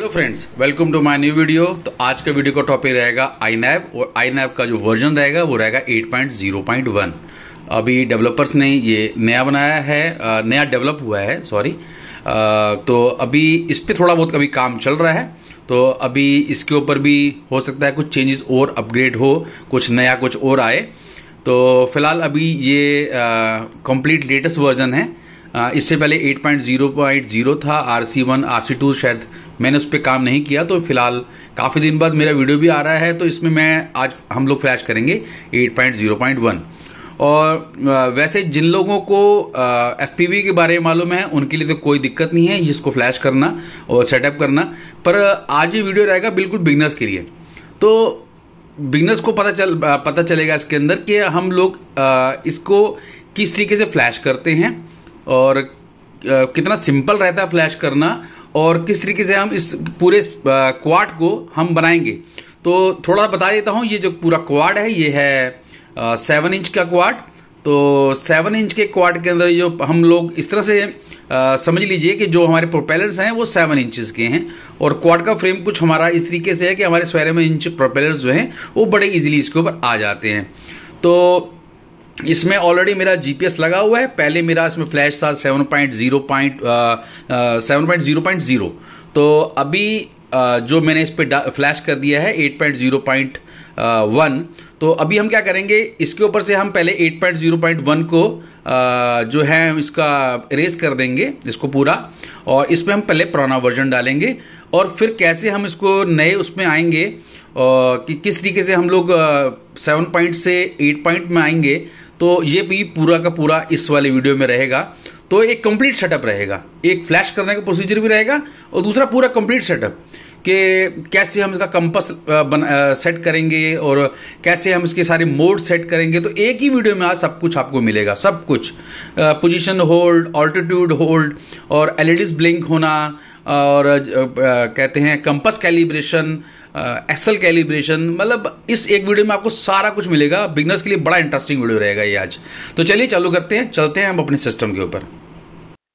Hello friends, welcome to my new video. तो आज का वीडियो का टॉपिक रहेगा iNav और iNav का जो वर्जन रहेगा वो रहेगा 8.0.1। अभी डेवलपर्स ने ये नया बनाया है, नया डेवलप हुआ है, सॉरी। तो अभी इस पे थोड़ा बहुत अभी काम चल रहा है। तो अभी इसके ऊपर भी हो सकता है कुछ चेंजेस और अपग्रेड हो, कुछ नया कुछ और आए। तो फिलहाल अभी ये कंप्लीट लेटेस्ट वर्जन है। इससे पहले 8.0.0 था, RC1 RC2 शायद मैंने उस पर काम नहीं किया। तो फिलहाल काफी दिन बाद मेरा वीडियो भी आ रहा है, तो इसमें मैं आज हम लोग फ्लैश करेंगे 8.0.1। और वैसे जिन लोगों को FPV के बारे में मालूम है उनके लिए तो कोई दिक्कत नहीं है इसको फ्लैश करना और सेटअप करना। पर आज ये वीडियो रहेगा बिल्कुल बिगनर्स के लिए। तो बिगनर्स को पता चलेगा इसके अंदर कि हम लोग इसको किस तरीके से फ्लैश करते हैं और कितना सिंपल रहता है फ्लैश करना, और किस तरीके से हम इस पूरे क्वाड को हम बनाएंगे। तो थोड़ा बता देता हूं, ये जो पूरा क्वाड है ये है 7 इंच का क्वाड। तो 7 इंच के क्वाड के अंदर जो हम लोग इस तरह से समझ लीजिए कि जो हमारे प्रोपेलर्स हैं वो 7 इंचेस के हैं, और क्वाड का फ्रेम कुछ हमारा इस तरीके से है कि हमारे 12 इंच प्रोपेलर्स जो हैं वो बड़े इजीली इसके ऊपर आ जाते हैं। तो इसमें ऑलरेडी मेरा GPS लगा हुआ है। पहले मेरा इसमें फ्लैश था 7.0.0। तो अभी जो मैंने इस पे फ्लैश कर दिया है 8.0.1। तो अभी हम क्या करेंगे, इसके ऊपर से हम पहले 8.0.1 को जो है इसका इरेज कर देंगे इसको पूरा, और इसमें हम पहले पुराना वर्जन डालेंगे और फिर कैसे हम इसको नए उसमें आएंगे कि किस तरीके से हम लोग 7 पॉइंट से 8 पॉइंट में आएंगे। तो ये भी पूरा का पूरा इस वाले वीडियो में रहेगा। तो एक कंप्लीट सेटअप रहेगा, एक फ्लैश करने का प्रोसीजर भी रहेगा और दूसरा पूरा कंप्लीट सेटअप कि कैसे हम इसका कंपास सेट करेंगे और कैसे हम इसके सारे मोड सेट करेंगे। तो एक ही वीडियो में आज सब कुछ आपको मिलेगा, सब कुछ। पोजीशन होल्ड, ऑल्टीट्यूड होल्ड, और LEDs ब्लिंक होना, और कहते हैं कंपास कैलिब्रेशन, एक्सल कैलिब्रेशन, मतलब इस एक वीडियो में आपको सारा कुछ मिलेगा। बिगनर्स के लिए बड़ा इंटरेस्टिंग वीडियो रहेगा ये आज। तो चलिए चालू करते हैं, चलते हैं हम अपने सिस्टम के ऊपर।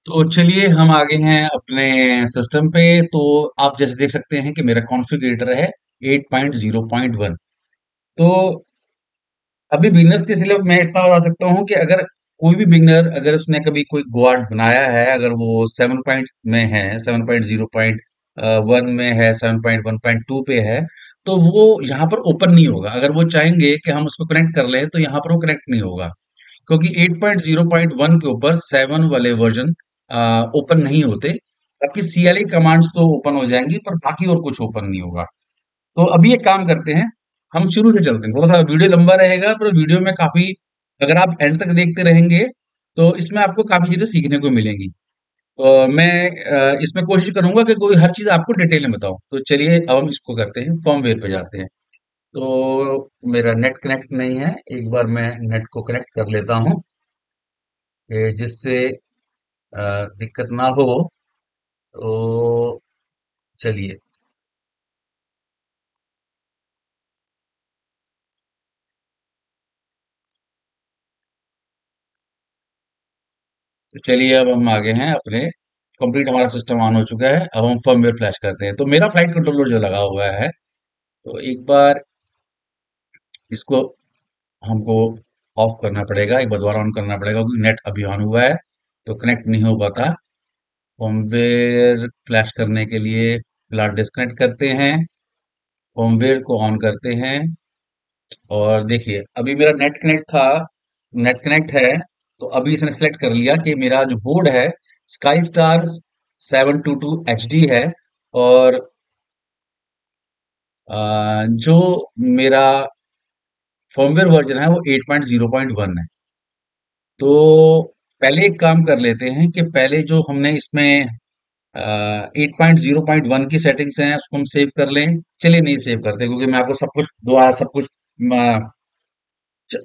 तो चलिए हम आगे हैं अपने सिस्टम पे। तो आप जैसे देख सकते हैं कि मेरा कॉन्फ़िगरेटर है 8.0.1। तो अभी बिगनर्स के लिए मैं इतना बता सकता हूँ कि अगर कोई भी बिगनर, अगर उसने कभी कोई क्वाड बनाया है, अगर वो 7 पॉइंट में है, 7.0.1 में है, 7.1.2 पे है, तो वो यहाँ पर ओपन नहीं होगा। अगर वो चाहेंगे कि हम उसको कनेक्ट कर लें तो यहाँ पर वो कनेक्ट नहीं होगा, क्योंकि 8.0.1 के ऊपर 7 वाले वर्जन ओपन नहीं होते। आपकी CLI कमांड्स तो ओपन हो जाएंगी, पर बाकी और कुछ ओपन नहीं होगा। तो अभी एक काम करते हैं, हम शुरू से चलते हैं। थोड़ा सा वीडियो लंबा रहेगा, पर वीडियो में काफी, अगर आप एंड तक देखते रहेंगे तो इसमें आपको काफी चीजें सीखने को मिलेंगी। तो मैं इसमें कोशिश करूंगा कि कोई हर चीज आपको डिटेल में बताऊं। तो चलिए अब हम इसको करते हैं, फर्मवेयर पे जाते हैं। तो मेरा नेट कनेक्ट नहीं है, एक बार मैं नेट को कनेक्ट कर लेता हूं जिससे दिक्कत ना हो। तो चलिए, अब हम आगे हैं अपने, कंप्लीट हमारा सिस्टम ऑन हो चुका है। अब हम फर्मवेयर फ्लैश करते हैं। तो मेरा फ्लाइट कंट्रोलर जो लगा हुआ है, तो एक बार इसको हमको ऑफ करना पड़ेगा, एक बार दोबारा ऑन करना पड़ेगा, क्योंकि नेट अभी ऑन हुआ है तो कनेक्ट नहीं हो पाता। फर्मवेयर फ्लैश करने के लिए फिलहाल डिस्कनेक्ट करते हैं, फर्मवेयर को ऑन करते हैं। और देखिए अभी मेरा नेट कनेक्ट था, नेट कनेक्ट है। तो अभी इसने सेलेक्ट कर लिया कि मेरा जो बोर्ड है स्काई स्टार 722 HD है, और जो मेरा फर्मवेयर वर्जन है वो 8.0.1 है। तो पहले एक काम कर लेते हैं कि पहले जो हमने इसमें 8.0.1 की सेटिंग्स हैं उसको हम सेव कर लें। चलिए नहीं सेव करते, क्योंकि मैं आपको सब कुछ दोबारा सब कुछ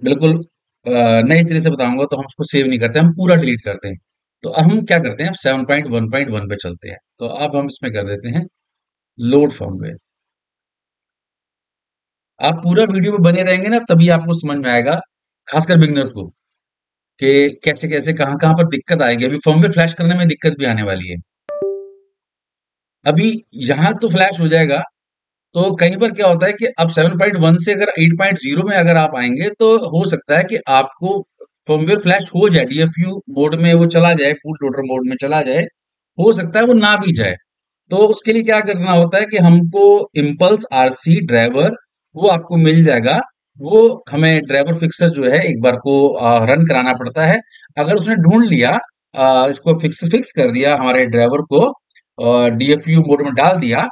बिल्कुल नए सिरे से बताऊंगा, तो हम उसको सेव नहीं करते, हम पूरा डिलीट करते हैं। तो अब हम क्या करते हैं, अब 7.1.1 पे चलते हैं। तो अब हम इसमें कर देते हैं लोड फर्मवेयर। आप पूरा वीडियो में बने रहेंगे ना, तभी आपको समझ में आएगा, खासकर बिगनर्स को, कि कैसे कैसे कहाँ कहाँ पर दिक्कत आएगी। अभी फर्मवेयर फ्लैश करने में दिक्कत भी आने वाली है। अभी यहाँ तो फ्लैश हो जाएगा। तो कहीं पर क्या होता है कि अब 7.1 से अगर 8.0 में अगर आप आएंगे तो हो सकता है कि आपको फर्मवेयर फ्लैश हो जाए, डीएफयू मोड में वो चला जाए, बूट लोडर मोड में चला जाए। हो सकता है वो ना भी जाए। तो उसके लिए क्या करना होता है कि हमको इम्पल्स आरसी ड्राइवर वो आपको मिल जाएगा। वो हमें ड्राइवर फिक्सर जो है एक बार को रन कराना पड़ता है। अगर उसने ढूंढ लिया, इसको फिक्स फिक्स कर दिया हमारे ड्राइवर को, डीएफयू मोड में डाल दिया,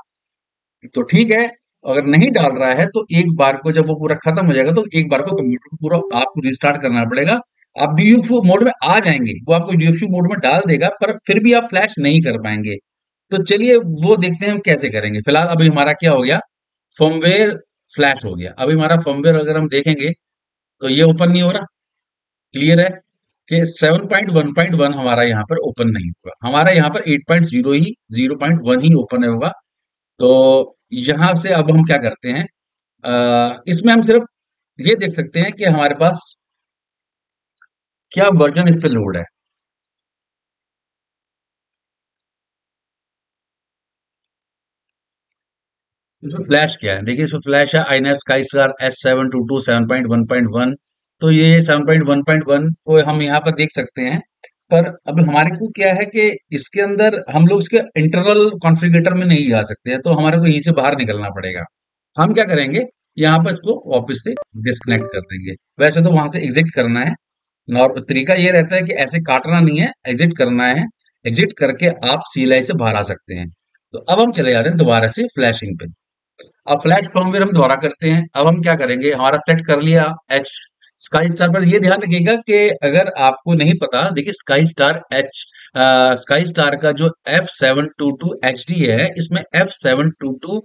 तो ठीक है। अगर नहीं डाल रहा है तो एक बार को जब वो पूरा खत्म हो जाएगा तो एक बार को कंप्यूटर को पूरा आपको रिस्टार्ट करना पड़ेगा। आप डीएफयू मोड में आ जाएंगे, वो आपको डीएफयू मोड में डाल देगा, पर फिर भी आप फ्लैश नहीं कर पाएंगे। तो चलिए वो देखते हैं हम कैसे करेंगे। फिलहाल अभी हमारा क्या हो गया, फर्मवेयर फ्लैश हो गया। अभी हमारा फर्मवेयर अगर हम देखेंगे तो ये ओपन नहीं हो रहा। क्लियर है कि 7.1.1 हमारा यहाँ पर ओपन नहीं होगा, हमारा यहाँ पर 8.0 ही 0.1 ही ओपन होगा। तो यहाँ से अब हम क्या करते हैं, इसमें हम सिर्फ ये देख सकते हैं कि हमारे पास क्या वर्जन इस पे लोड है। इसमें फ्लैश क्या है, देखिए इसमें फ्लैश है आईनएक्स स्काई स्टार S722 7.1.1। तो ये 7.1.1 को हम यहाँ पर देख सकते हैं। पर अब हमारे को क्या है कि इसके अंदर हम लोग इसके इंटरनल कॉन्फ़िगरेटर में नहीं जा सकते हैं, तो हमारे को यहीं से बाहर निकलना पड़ेगा। हम क्या करेंगे, यहाँ पर इसको वापस से डिस्कनेक्ट कर देंगे। वैसे तो वहां से एग्जिट करना है, और तरीका ये रहता है कि ऐसे काटना नहीं है, एग्जिट करना है। एग्जिट करके आप सीएलआई से बाहर आ सकते हैं। तो अब हम चले जाते हैं दोबारा से फ्लैशिंग पे। अब फ्लैश फर्मवेयर हम दोबारा करते हैं। अब हम क्या करेंगे, हमारा सेट कर लिया एच स्काई स्टार पर। ये ध्यान रखिएगा कि अगर आपको नहीं पता, देखिए sky star H, sky star का जो F722 HD है, इसमें F722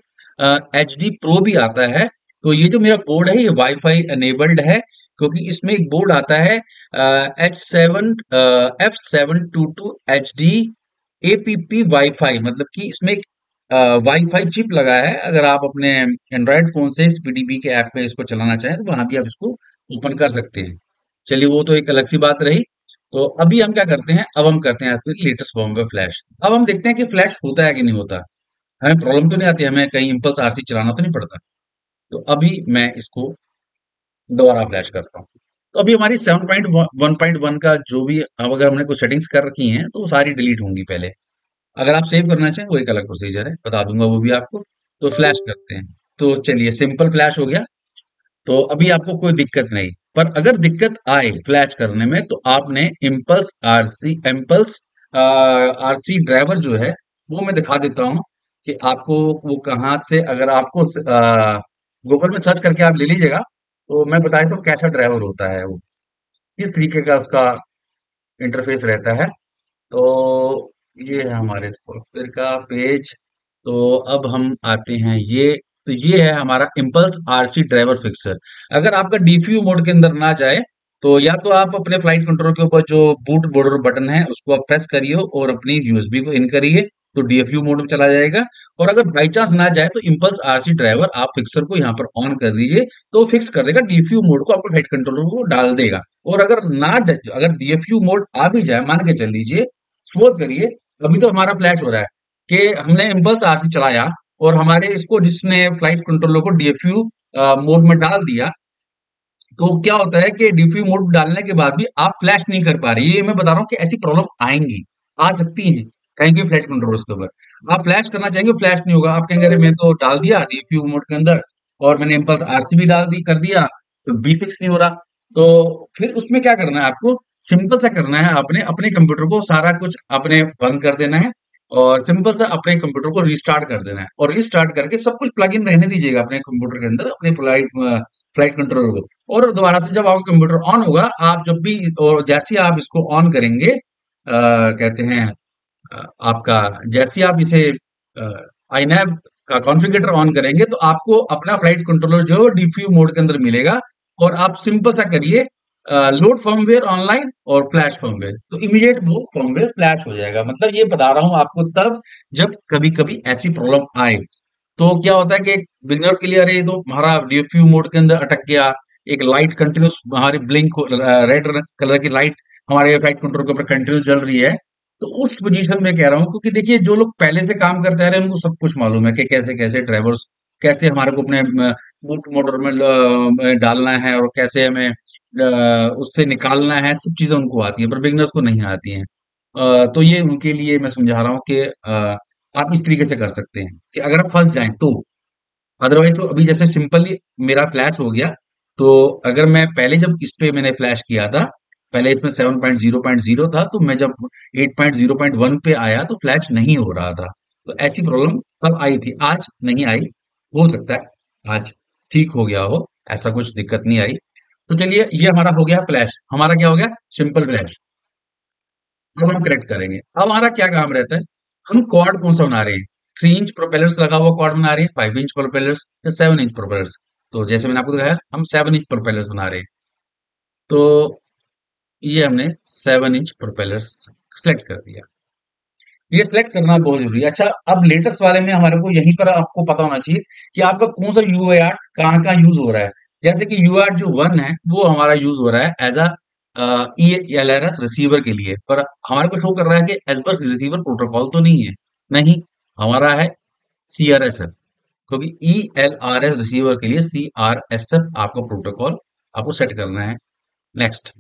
HD प्रो भी आता है। तो ये जो मेरा बोर्ड है ये वाईफाई एनेबल्ड है, क्योंकि इसमें एक बोर्ड आता है F722 HD APP वाईफाई, मतलब कि इसमें एक वाईफाई चिप लगा है। अगर आप अपने एंड्रॉयड फोन से इस पीडीबी के ऐप में इसको चलाना चाहें तो वहां भी आप इसको ओपन कर सकते हैं। चलिए वो तो एक अलग सी बात रही। तो अभी हम क्या करते हैं, अब हम करते हैं आपके लेटेस्ट फॉर्म फ्लैश। अब हम देखते हैं कि फ्लैश होता है कि नहीं होता। हमें प्रॉब्लम तो नहीं आती, हमें कहीं इम्पल्स आरसी चलाना तो नहीं पड़ता। तो अभी मैं इसको दोबारा फ्लैश करता हूँ। तो अभी हमारी 7.1.1 का जो भी, अब अगर हमने कुछ सेटिंग्स कर रखी हैं तो वो सारी डिलीट होंगी पहले। अगर आप सेव करना चाहें वो एक अलग प्रोसीजर है, बता दूंगा वो भी आपको। तो फ्लैश करते हैं। तो चलिए सिंपल फ्लैश हो गया। तो अभी आपको कोई दिक्कत नहीं। पर अगर दिक्कत आए फ्लैश करने में तो आपने इम्पल्स आरसी ड्राइवर जो है वो मैं दिखा देता हूँ कि आपको वो कहाँ से, अगर आपको गूगल में सर्च करके आप ले लीजिएगा तो मैं बता देता हूँ कैसा ड्राइवर होता है वो, किस तरीके का उसका इंटरफेस रहता है। तो ये है हमारे सॉफ्टवेयर का पेज। तो अब हम आते हैं ये, तो ये है हमारा इम्पल्स आरसी ड्राइवर फिक्सर। अगर आपका डीपीयू मोड के अंदर ना जाए तो या तो आप अपने फ्लाइट कंट्रोल के ऊपर जो बूट बॉर्डर बटन है उसको आप प्रेस करिए और अपनी यूएसबी को इन करिए, तो डीएफयू मोड में चला जाएगा। और अगर बाई चांस ना जाए तो इम्पल्स आरसी ड्राइवर आप फिक्सर को यहाँ पर ऑन कर दीजिए, तो फिक्स कर देगा, डीएफयू मोड को आपको फ्लाइट कंट्रोलर को डाल देगा। और अगर डीएफयू मोड आ भी जाए, मान के चल लीजिए, सपोज करिए अभी तो हमारा फ्लैश हो रहा है कि हमने इम्पल्स आरसी चलाया और हमारे इसको जिसने फ्लाइट कंट्रोलर को डीएफयू मोड में डाल दिया, तो क्या होता है कि डीएफयू मोड डालने के बाद भी आप फ्लैश नहीं कर पा रहे। ये मैं बता रहा हूँ कि ऐसी प्रॉब्लम आएंगी, आ सकती हैं कहीं की फ्लाइट कंट्रोलर्स के ऊपर। आप फ्लैश करना चाहेंगे, फ्लैश नहीं होगा, आप कहेंगे अरे मैं तो डाल दिया डीएफयू मोड के अंदर और मैंने इम्पल्स आरसी भी डाल दी कर दिया, तो बी फिक्स नहीं हो रहा। तो फिर उसमें क्या करना है आपको, सिंपल सा करना है, आपने अपने कंप्यूटर को सारा कुछ आपने बंद कर देना है और सिंपल सा अपने कंप्यूटर को रीस्टार्ट कर देना है। और रीस्टार्ट करके सब कुछ प्लग इन रहने दीजिएगा अपने कंप्यूटर के अंदर, अपने फ्लाइट कंट्रोलर को। और दोबारा से जब आपका कंप्यूटर ऑन होगा, आप जब भी और जैसे ही आप इसको ऑन करेंगे, कहते हैं आपका जैसे ही आप इसे आईनैब का कॉन्फ़िगरेटर ऑन करेंगे तो आपको अपना फ्लाइट कंट्रोलर जो डीपीयू मोड के अंदर मिलेगा। और आप सिंपल सा करिए लोड फर्मवेयर ऑनलाइन और फ्लैश फर्मवेयर, तो इमीडिएट वो फर्मवेयर फ्लैश हो जाएगा। मतलब ये बता रहा हूं आपको तब जब कभी कभी ऐसी प्रॉब्लम आए। तो क्या होता है कि बिगिनर्स के लिए, अरे ये तो हमारा डीएफयू मोड के अंदर अटक गया, एक लाइट कंटिन्यूस हमारी ब्लिंक रेड कलर की लाइट हमारे फ्लाइट कंट्रोल के ऊपर कंटिन्यूस जल रही है, तो उस पोजीशन में कह रहा हूँ, क्योंकि देखिए जो लोग पहले से काम करते आ रहे हैं उनको सब कुछ मालूम है कि कैसे कैसे ड्राइवर्स, कैसे हमारे को अपने बूट मोटर में डालना है और कैसे हमें उससे निकालना है, सब चीजें उनको आती है, पर बिगनर्स को नहीं आती हैं। तो ये उनके लिए मैं समझा रहा हूँ कि आप इस तरीके से कर सकते हैं कि अगर आप फंस जाएं तो, अदरवाइज तो अभी जैसे सिंपली मेरा फ्लैश हो गया, तो अगर मैं पहले जब इस पे मैंने फ्लैश किया था, पहले इसमें 7.0.0 था, तो मैं जब 8.0.1 पे आया तो फ्लैश नहीं हो रहा था। तो ऐसी प्रॉब्लम तब आई थी, आज नहीं आई। हो सकता है आज ठीक हो गया हो, ऐसा कुछ दिक्कत नहीं आई। तो चलिए, ये हमारा हो गया फ्लैश, हमारा क्या हो गया, सिंपल फ्लैश। अब हम करेक्ट करेंगे। अब हमारा क्या काम रहता है, हम क्वाड कौन सा बना रहे हैं, 3 इंच प्रोपेलर्स लगा हुआ क्वाड बना रहे हैं, 5 इंच प्रोपेलर्स या 7 इंच प्रोपेलर्स। तो जैसे मैंने आपको दिखाया, हम 7 इंच प्रोपेलर्स बना रहे हैं। तो ये हमने 7 इंच प्रोपेलर्स सेलेक्ट कर दिया। ये सिलेक्ट करना बहुत जरूरी है। अच्छा, अब लेटेस्ट वाले में हमारे को यहीं पर आपको पता होना चाहिए कि आपका कौन सा यूआरट कहाँ कहाँ यूज हो रहा है। जैसे कि यूआरट जो 1 है वो हमारा यूज हो रहा है एज अ ईएलआरएस रिसीवर के लिए, पर हमारे को शो कर रहा है कि एज बस रिसीवर प्रोटोकॉल तो नहीं है। नहीं, हमारा है सीआरएसएफ, क्योंकि ईएलआरएस रिसीवर के लिए सीआरएसएफ आपका प्रोटोकॉल आपको सेट करना है। नेक्स्ट,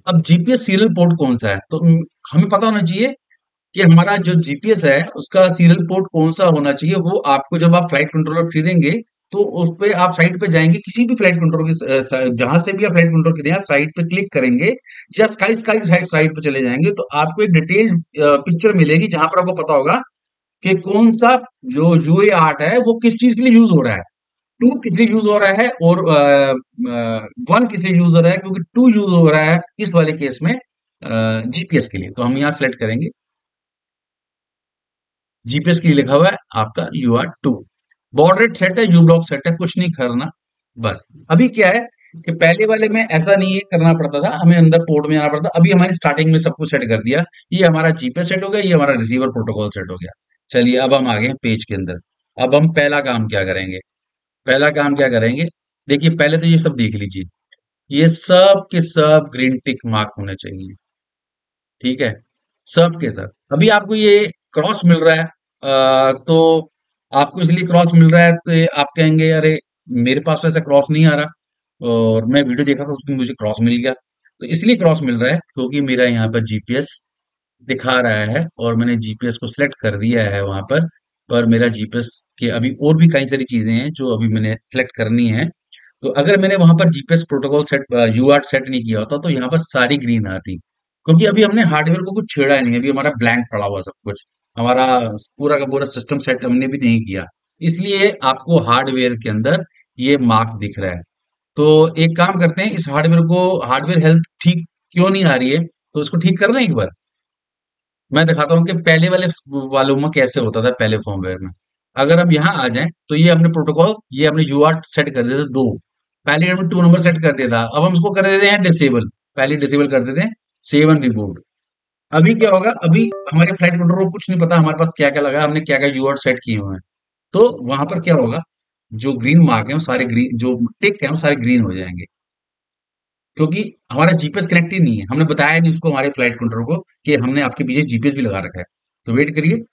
अब जीपीएस सीरियल पोर्ट कौन सा है, तो हमें पता होना चाहिए कि हमारा जो जीपीएस है उसका सीरियल पोर्ट कौन सा होना चाहिए। वो आपको जब आप फ्लाइट कंट्रोलर खरीदेंगे तो उस पे आप साइट पे जाएंगे, किसी भी फ्लाइट कंट्रोलर की जहां से भी आप फ्लाइट कंट्रोल खरीदें, आप साइट पे क्लिक करेंगे या स्काई स्काई साइट साइट पे चले जाएंगे, तो आपको एक डिटेल पिक्चर मिलेगी जहां पर आपको पता होगा कि कौन सा जो यूए आर्ट है वो किस चीज के लिए यूज हो रहा है, टू किस लिए यूज हो रहा है और वन किस लिए यूज हो रहा है, क्योंकि टू यूज हो रहा है इस वाले केस में जीपीएस के लिए। तो हम यहाँ सेलेक्ट करेंगे, जीपीएस के लिए लिखा हुआ है आपका U R two. Border set है, यू ब्लॉक सेट है, कुछ नहीं करना। बस अभी क्या है कि पहले वाले में ऐसा नहीं है, करना पड़ता था हमें, अंदर पोर्ट में आना पड़ता। अभी हमारे स्टार्टिंग में सब कुछ सेट कर दिया। ये हमारा जीपीएस सेट हो गया, ये हमारा रिसीवर प्रोटोकॉल सेट हो गया। चलिए, अब हम आ गए हैं पेज के अंदर। अब हम पहला काम क्या करेंगे, पहला काम क्या करेंगे, देखिए पहले तो ये सब देख लीजिए, ये सब के सब ग्रीन टिक मार्क होने चाहिए। ठीक है, सब के सब। अभी आपको ये क्रॉस मिल रहा है, तो आपको इसलिए क्रॉस मिल रहा है तो आप कहेंगे अरे मेरे पास तो ऐसा क्रॉस नहीं आ रहा, और मैं वीडियो देखा था उसमें मुझे क्रॉस मिल गया। तो इसलिए क्रॉस मिल रहा है क्योंकि मेरा यहाँ पर जीपीएस दिखा रहा है और मैंने जीपीएस को सिलेक्ट कर दिया है वहां पर मेरा जीपीएस के अभी और भी कई सारी चीजें हैं जो अभी मैंने सिलेक्ट करनी है। तो अगर मैंने वहां पर जीपीएस प्रोटोकॉल सेट यूआरट सेट नहीं किया होता तो यहाँ पर सारी ग्रीन आती, क्योंकि अभी हमने हार्डवेयर को कुछ छेड़ा ही नहीं, अभी हमारा ब्लैंक पड़ा हुआ सब कुछ, हमारा पूरा का पूरा सिस्टम सेट हमने भी नहीं किया। इसलिए आपको हार्डवेयर के अंदर ये मार्क दिख रहा है। तो एक काम करते हैं, इस हार्डवेयर को, हार्डवेयर हेल्थ ठीक क्यों नहीं आ रही है, तो इसको ठीक करना है एक बार। मैं दिखाता हूँ कि पहले वाले वालों में कैसे होता था, पहले फॉर्मवेयर में। अगर हम यहाँ आ जाएं तो ये हमने प्रोटोकॉल, ये हमने यूआरट सेट कर दिया था 2, पहले हमने 2 नंबर सेट कर दिया था, अब हम इसको कर देते हैं डिसेबल। पहले डिसेबल कर देते हैं, सेव एंड रिबूट। अभी क्या होगा, अभी हमारे फ्लाइट कंट्रोलर को कुछ नहीं पता हमारे पास क्या क्या लगा, हमने क्या क्या यूआरट सेट किए हुए हैं। तो वहां पर क्या होगा, जो ग्रीन मार्क है वो सारे ग्रीन, जो टिक है वो सारे ग्रीन हो जाएंगे, क्योंकि हमारा जीपीएस कनेक्ट ही नहीं है, हमने बताया नहीं उसको, हमारे फ्लाइट कंट्रोलर को, कि हमने आपके पीछे जीपीएस भी लगा रखा है। तो वेट करिए।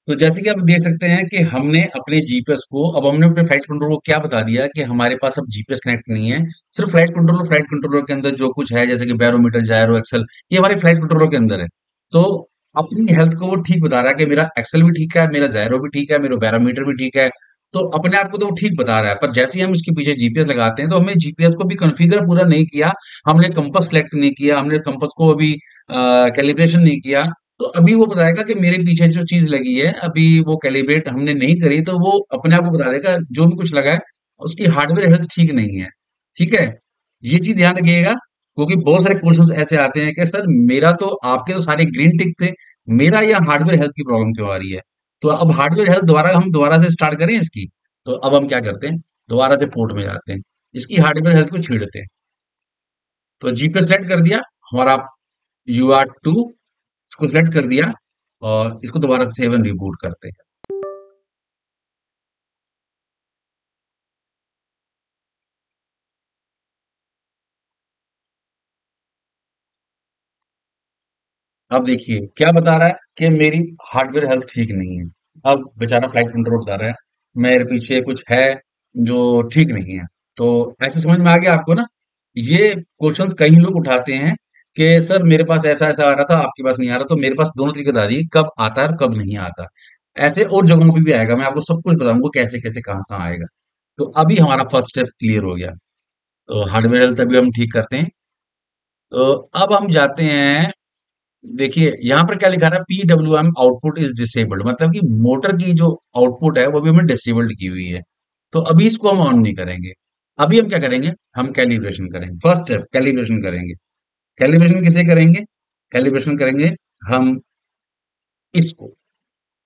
तो जैसे कि आप देख सकते हैं कि हमने अपने जीपीएस को, अब हमने अपने फ्लाइट कंट्रोलर को क्या बता दिया कि हमारे पास अब जीपीएस कनेक्ट नहीं है। सिर्फ फ्लाइट कंट्रोलर के अंदर जो कुछ है, जैसे कि बैरोमीटर, जायरो, एक्सल, ये हमारे फ्लाइट कंट्रोलर के अंदर है। तो अपनी हेल्थ को वो ठीक बता रहा है कि मेरा एक्सल भी ठीक है, मेरा जायरो भी ठीक है, मेरा बैरोमीटर भी ठीक है। तो अपने आप को तो वो ठीक बता रहा है, पर जैसे ही हम इसके पीछे जीपीएस लगाते हैं तो हमने जीपीएस को भी कॉन्फ़िगर पूरा नहीं किया, हमने कंपास सेलेक्ट नहीं किया, हमने कंपास को अभी कैलिब्रेशन नहीं किया। तो अभी वो बताएगा कि मेरे पीछे जो चीज लगी है अभी वो कैलिब्रेट हमने नहीं करी, तो वो अपने आप को बता देगा जो भी कुछ लगा है उसकी हार्डवेयर हेल्थ ठीक नहीं है। ठीक है, ये चीज ध्यान रखिएगा, क्योंकि बहुत सारे क्वेश्चंस ऐसे आते हैं कि सर मेरा तो, आपके तो सारे ग्रीन टिक थे, मेरा यह हार्डवेयर हेल्थ की प्रॉब्लम क्यों आ रही है। तो अब हार्डवेयर हेल्थ दोबारा, हम दोबारा से स्टार्ट करें इसकी। तो अब हम क्या करते हैं, दोबारा से पोर्ट में जाते हैं, इसकी हार्डवेयर हेल्थ को छेड़ते हैं। तो जीपीएस सेलेक्ट कर दिया हमारा, यू आर टू, इसको सिलेक्ट कर दिया और इसको दोबारा से सेव एंड रिबूट करते हैं। अब देखिए क्या बता रहा है कि मेरी हार्डवेयर हेल्थ ठीक नहीं है। अब बेचारा फ्लाइट कंट्रोलर बता रहा है मेरे पीछे कुछ है जो ठीक नहीं है। तो ऐसे समझ में आ गया आपको ना। ये क्वेश्चंस कई लोग उठाते हैं कि सर मेरे पास ऐसा ऐसा आ रहा था, आपके पास नहीं आ रहा। तो मेरे पास दोनों तरीके बता दिए, कब आता है और कब नहीं आता। ऐसे और जगहों पे भी आएगा, मैं आपको सब कुछ बताऊंगा कैसे कैसे कहाँ कहाँ आएगा। तो अभी हमारा फर्स्ट स्टेप क्लियर हो गया। तो हार्डवेयर हेल्थ अभी हम ठीक करते हैं। तो अब हम जाते हैं। देखिए यहाँ पर क्या लिखा रहा है, PWM आउटपुट इज डिसेबल्ड, मतलब कि मोटर की जो आउटपुट है वो भी हमें डिसेबल्ड की हुई है। तो अभी इसको हम ऑन नहीं करेंगे। अभी हम क्या करेंगे, हम कैलिब्रेशन करेंगे। फर्स्ट स्टेप कैलिब्रेशन करेंगे। कैलिब्रेशन किसे करेंगे, कैलिब्रेशन करेंगे हम इसको,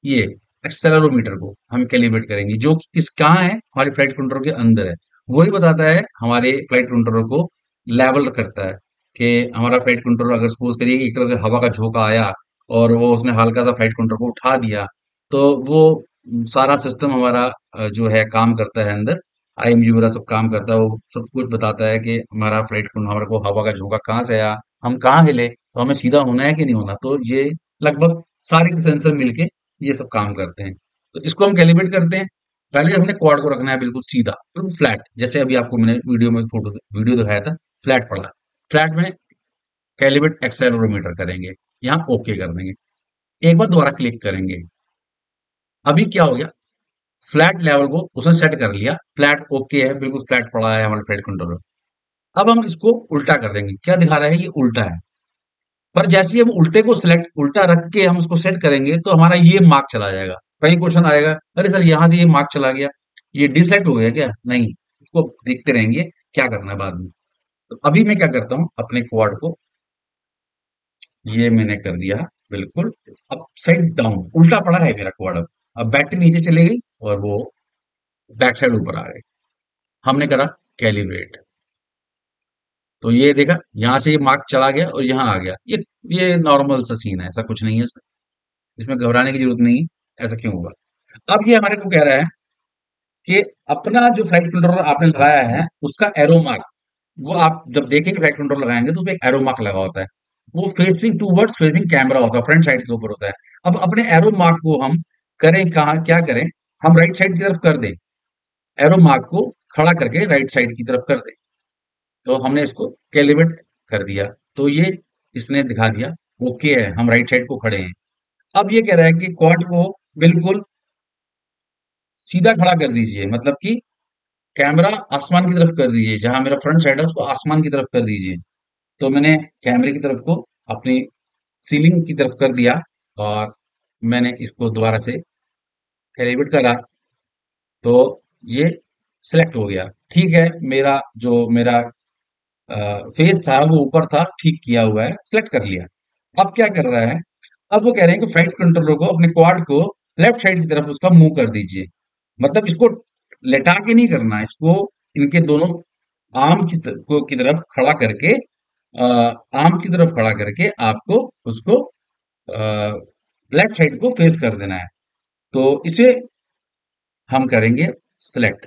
ये एक्सेलेरोमीटर को हम कैलिब्रेट करेंगे, जो कि किस कहाँ है, हमारे फ्लाइट कंट्रोलर के अंदर है। वही बताता है हमारे फ्लाइट कंट्रोलर को, लेवल करता है कि हमारा फ्लाइट कंट्रोलर अगर सपोज करिए एक तरह से हवा का झोंका आया और वो उसने हल्का सा फ्लाइट कंट्रोलर को उठा दिया, तो वो सारा सिस्टम हमारा जो है काम करता है अंदर। IMG वगैरह सब काम करता है, वो सब कुछ बताता है कि हमारा फ्लाइट हमारे को हवा का झोंका कहाँ से आया, हम कहाँ हिले, तो हमें सीधा होना है कि नहीं होना। तो ये लगभग सारे सेंसर मिलके ये सब काम करते हैं। तो इसको हम कैलिब्रेट करते हैं। पहले हमने क्वाड को रखना है बिल्कुल सीधा, बिल्कुल फ्लैट, जैसे अभी आपको मैंने वीडियो में फोटो वीडियो दिखाया था, फ्लैट पड़ा। फ्लैट में कैलिब्रेट एक्सेलेरोमीटर करेंगे, यहाँ ओके कर देंगे। एक बार दोबारा क्लिक करेंगे। अभी क्या हो गया, फ्लैट लेवल को उसने सेट कर लिया, फ्लैट ओके है, बिल्कुल फ्लैट पड़ा है हमारे फ्लाइट कंट्रोलर। अब हम इसको उल्टा कर देंगे। क्या दिखा रहा है, ये उल्टा है। पर जैसे ही हम उल्टे को सिलेक्ट उल्टा रख के हम उसको सेट करेंगे तो हमारा ये मार्क चला जाएगा। कहीं क्वेश्चन आएगा, अरे सर यहाँ से ये मार्क चला गया, ये डिसलेक्ट हो गया क्या, नहीं। उसको देखते रहेंगे क्या करना है बाद में। तो अभी मैं क्या करता हूँ, अपने क्वाड को ये मैंने कर दिया बिल्कुल अपसाइड डाउन, उल्टा पड़ा है मेरा क्वाड। अब बैटरी नीचे चली गई और वो बैक साइड ऊपर आ गई। हमने करा कैलिब्रेट, तो ये देखा यहाँ से ये मार्क चला गया और यहाँ आ गया। ये नॉर्मल सा सीन है, ऐसा कुछ नहीं है इसमें। इसमें घबराने की जरूरत नहीं है, ऐसा क्यों होगा। अब ये हमारे को कह रहा है कि अपना जो फ्लाइट कंट्रोलर आपने लगाया है उसका एरो मार्क, वो आप जब देखेंगे फ्लाइट कंट्रोलर लगाएंगे तो उसपे एक एरो मार्क लगा होता है। वो फेसिंग टूवर्ड्स फेसिंग कैमरा होता है, फ्रंट साइड के ऊपर होता है। अब अपने एरो मार्क को हम करें कहाँ, क्या करें, हम राइट साइड की तरफ कर दें। एरो मार्क को खड़ा करके राइट साइड की तरफ कर दें। तो हमने इसको कैलिब्रेट कर दिया, तो ये इसने दिखा दिया ओके है, हम राइट साइड को खड़े हैं। अब ये कह रहा है कि क्वाड को बिल्कुल सीधा खड़ा कर दीजिए, मतलब कि कैमरा आसमान की तरफ कर दीजिए, जहां मेरा फ्रंट साइड है उसको आसमान की तरफ कर दीजिए। तो मैंने कैमरे की तरफ को अपनी सीलिंग की तरफ कर दिया और मैंने इसको दोबारा से कैलिब्रेट करा, तो ये सिलेक्ट हो गया। ठीक है, मेरा जो मेरा फेस था वो ऊपर था, ठीक किया हुआ है, सिलेक्ट कर लिया। अब क्या कर रहा है, अब वो कह रहे हैं कि फ्लाइट कंट्रोलर को अपने क्वाड को लेफ्ट साइड की तरफ उसका मुंह कर दीजिए। मतलब इसको लेटा के नहीं करना है, इसको इनके दोनों आर्म की तरफ खड़ा करके, आर्म की तरफ खड़ा करके आपको उसको लेफ्ट साइड को फेस कर देना है। तो इसे हम करेंगे सिलेक्ट।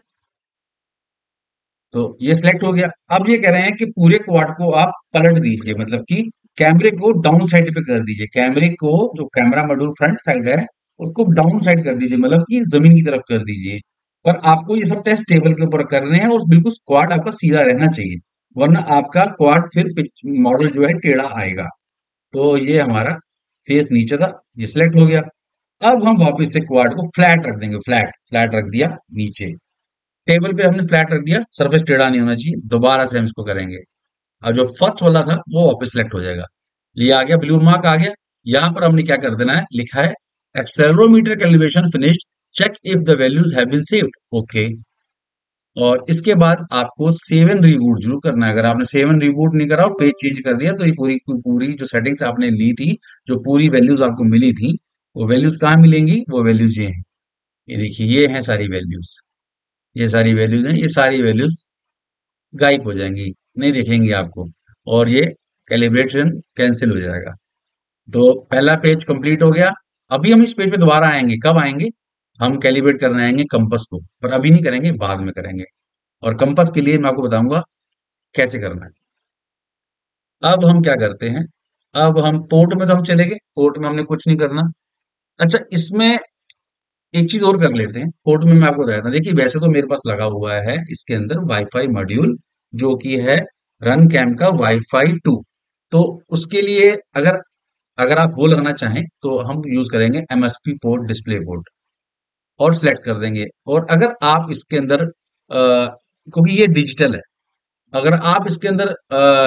तो ये सिलेक्ट हो गया। अब ये कह रहे हैं कि पूरे क्वाड को आप पलट दीजिए, मतलब कि कैमरे को डाउन साइड पे कर दीजिए। कैमरे को, जो कैमरा मॉड्यूल फ्रंट साइड है, उसको डाउन साइड कर दीजिए, मतलब कि जमीन की तरफ कर दीजिए। पर आपको ये सब टेस्ट टेबल के ऊपर करने हैं और बिल्कुल क्वाड आपका सीधा रहना चाहिए, वरना आपका क्वाड फिर मॉडल जो है टेढ़ा आएगा। तो ये हमारा फेस नीचे था, ये सिलेक्ट हो गया। अब हम वापस से क्वाड को फ्लैट रख देंगे, फ्लैट फ्लैट रख दिया नीचे। टेबल पे हमने फ्लैट रख दिया, सरफेस टेढ़ा नहीं होना चाहिए। दोबारा से हम इसको करेंगे। अब जो फर्स्ट वाला था वो वापस सिलेक्ट हो जाएगा। ये आ गया, ब्लू मार्क आ गया। यहां पर हमने क्या कर देना है, लिखा है accelerometer calibration finished, check if the values have been saved, okay. और इसके बाद आपको सेव एंड रिबूट जरूर करना है। अगर आपने सेव एंड रिबूट नहीं करा और पेज चेंज कर दिया तो ये पूरी पूरी जो सेटिंग्स आपने ली थी, जो पूरी वैल्यूज आपको मिली थी, वो वैल्यूज कहाँ मिलेंगी, वो वैल्यूज ये हैं। ये देखिए, ये हैं सारी वैल्यूज, ये सारी वैल्यूज हैं, ये सारी वैल्यूज गायब हो जाएंगी, नहीं दिखेंगी आपको। और ये कैलिब्रेशन कैंसिल हो जाएगा। तो पहला पेज कंप्लीट हो गया। अभी हम इस पेज पे दोबारा आएंगे, कब आएंगे, हम कैलिब्रेट करने आएंगे कंपास को, पर अभी नहीं करेंगे, बाद में करेंगे। और कंपास के लिए मैं आपको बताऊंगा कैसे करना है। अब हम क्या करते हैं, अब हम पोर्ट में तो हम चले गए, पोर्ट में हमने कुछ नहीं करना। अच्छा, इसमें एक चीज और कर लेते हैं, पोर्ट में मैं आपको बताता हूँ। देखिए वैसे तो मेरे पास लगा हुआ है इसके अंदर वाईफाई मॉड्यूल, जो कि है रन कैम का वाईफाई 2। तो उसके लिए अगर अगर आप वो लगाना चाहें तो हम यूज करेंगे एमएसपी पोर्ट डिस्प्ले पोर्ट, और सिलेक्ट कर देंगे। और अगर आप इसके अंदर क्योंकि ये डिजिटल है, अगर आप इसके अंदर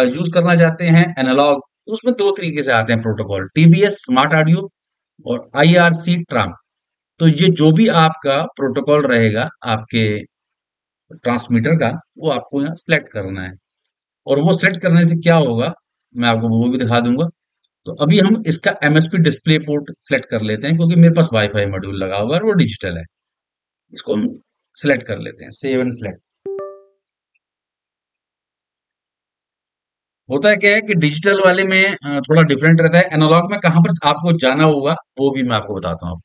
यूज करना चाहते हैं एनालॉग, तो उसमें दो तरीके से आते हैं प्रोटोकॉल, टीबीएस स्मार्ट ऑडियो और आईआरसी ट्राम। तो ये जो भी आपका प्रोटोकॉल रहेगा आपके ट्रांसमीटर का, वो आपको यहाँ सिलेक्ट करना है। और वो सिलेक्ट करने से क्या होगा, मैं आपको वो भी दिखा दूंगा। तो अभी हम इसका एमएसपी डिस्प्ले पोर्ट सिलेक्ट कर लेते हैं, क्योंकि मेरे पास वाईफाई मॉड्यूल लगा हुआ है और वो डिजिटल है। इसको हम सिलेक्ट कर लेते हैं, सेव एंड सिलेक्ट। होता है क्या है कि डिजिटल वाले में थोड़ा डिफरेंट रहता है, एनालॉग में कहाँ पर आपको जाना होगा वो भी मैं आपको बताता हूँ।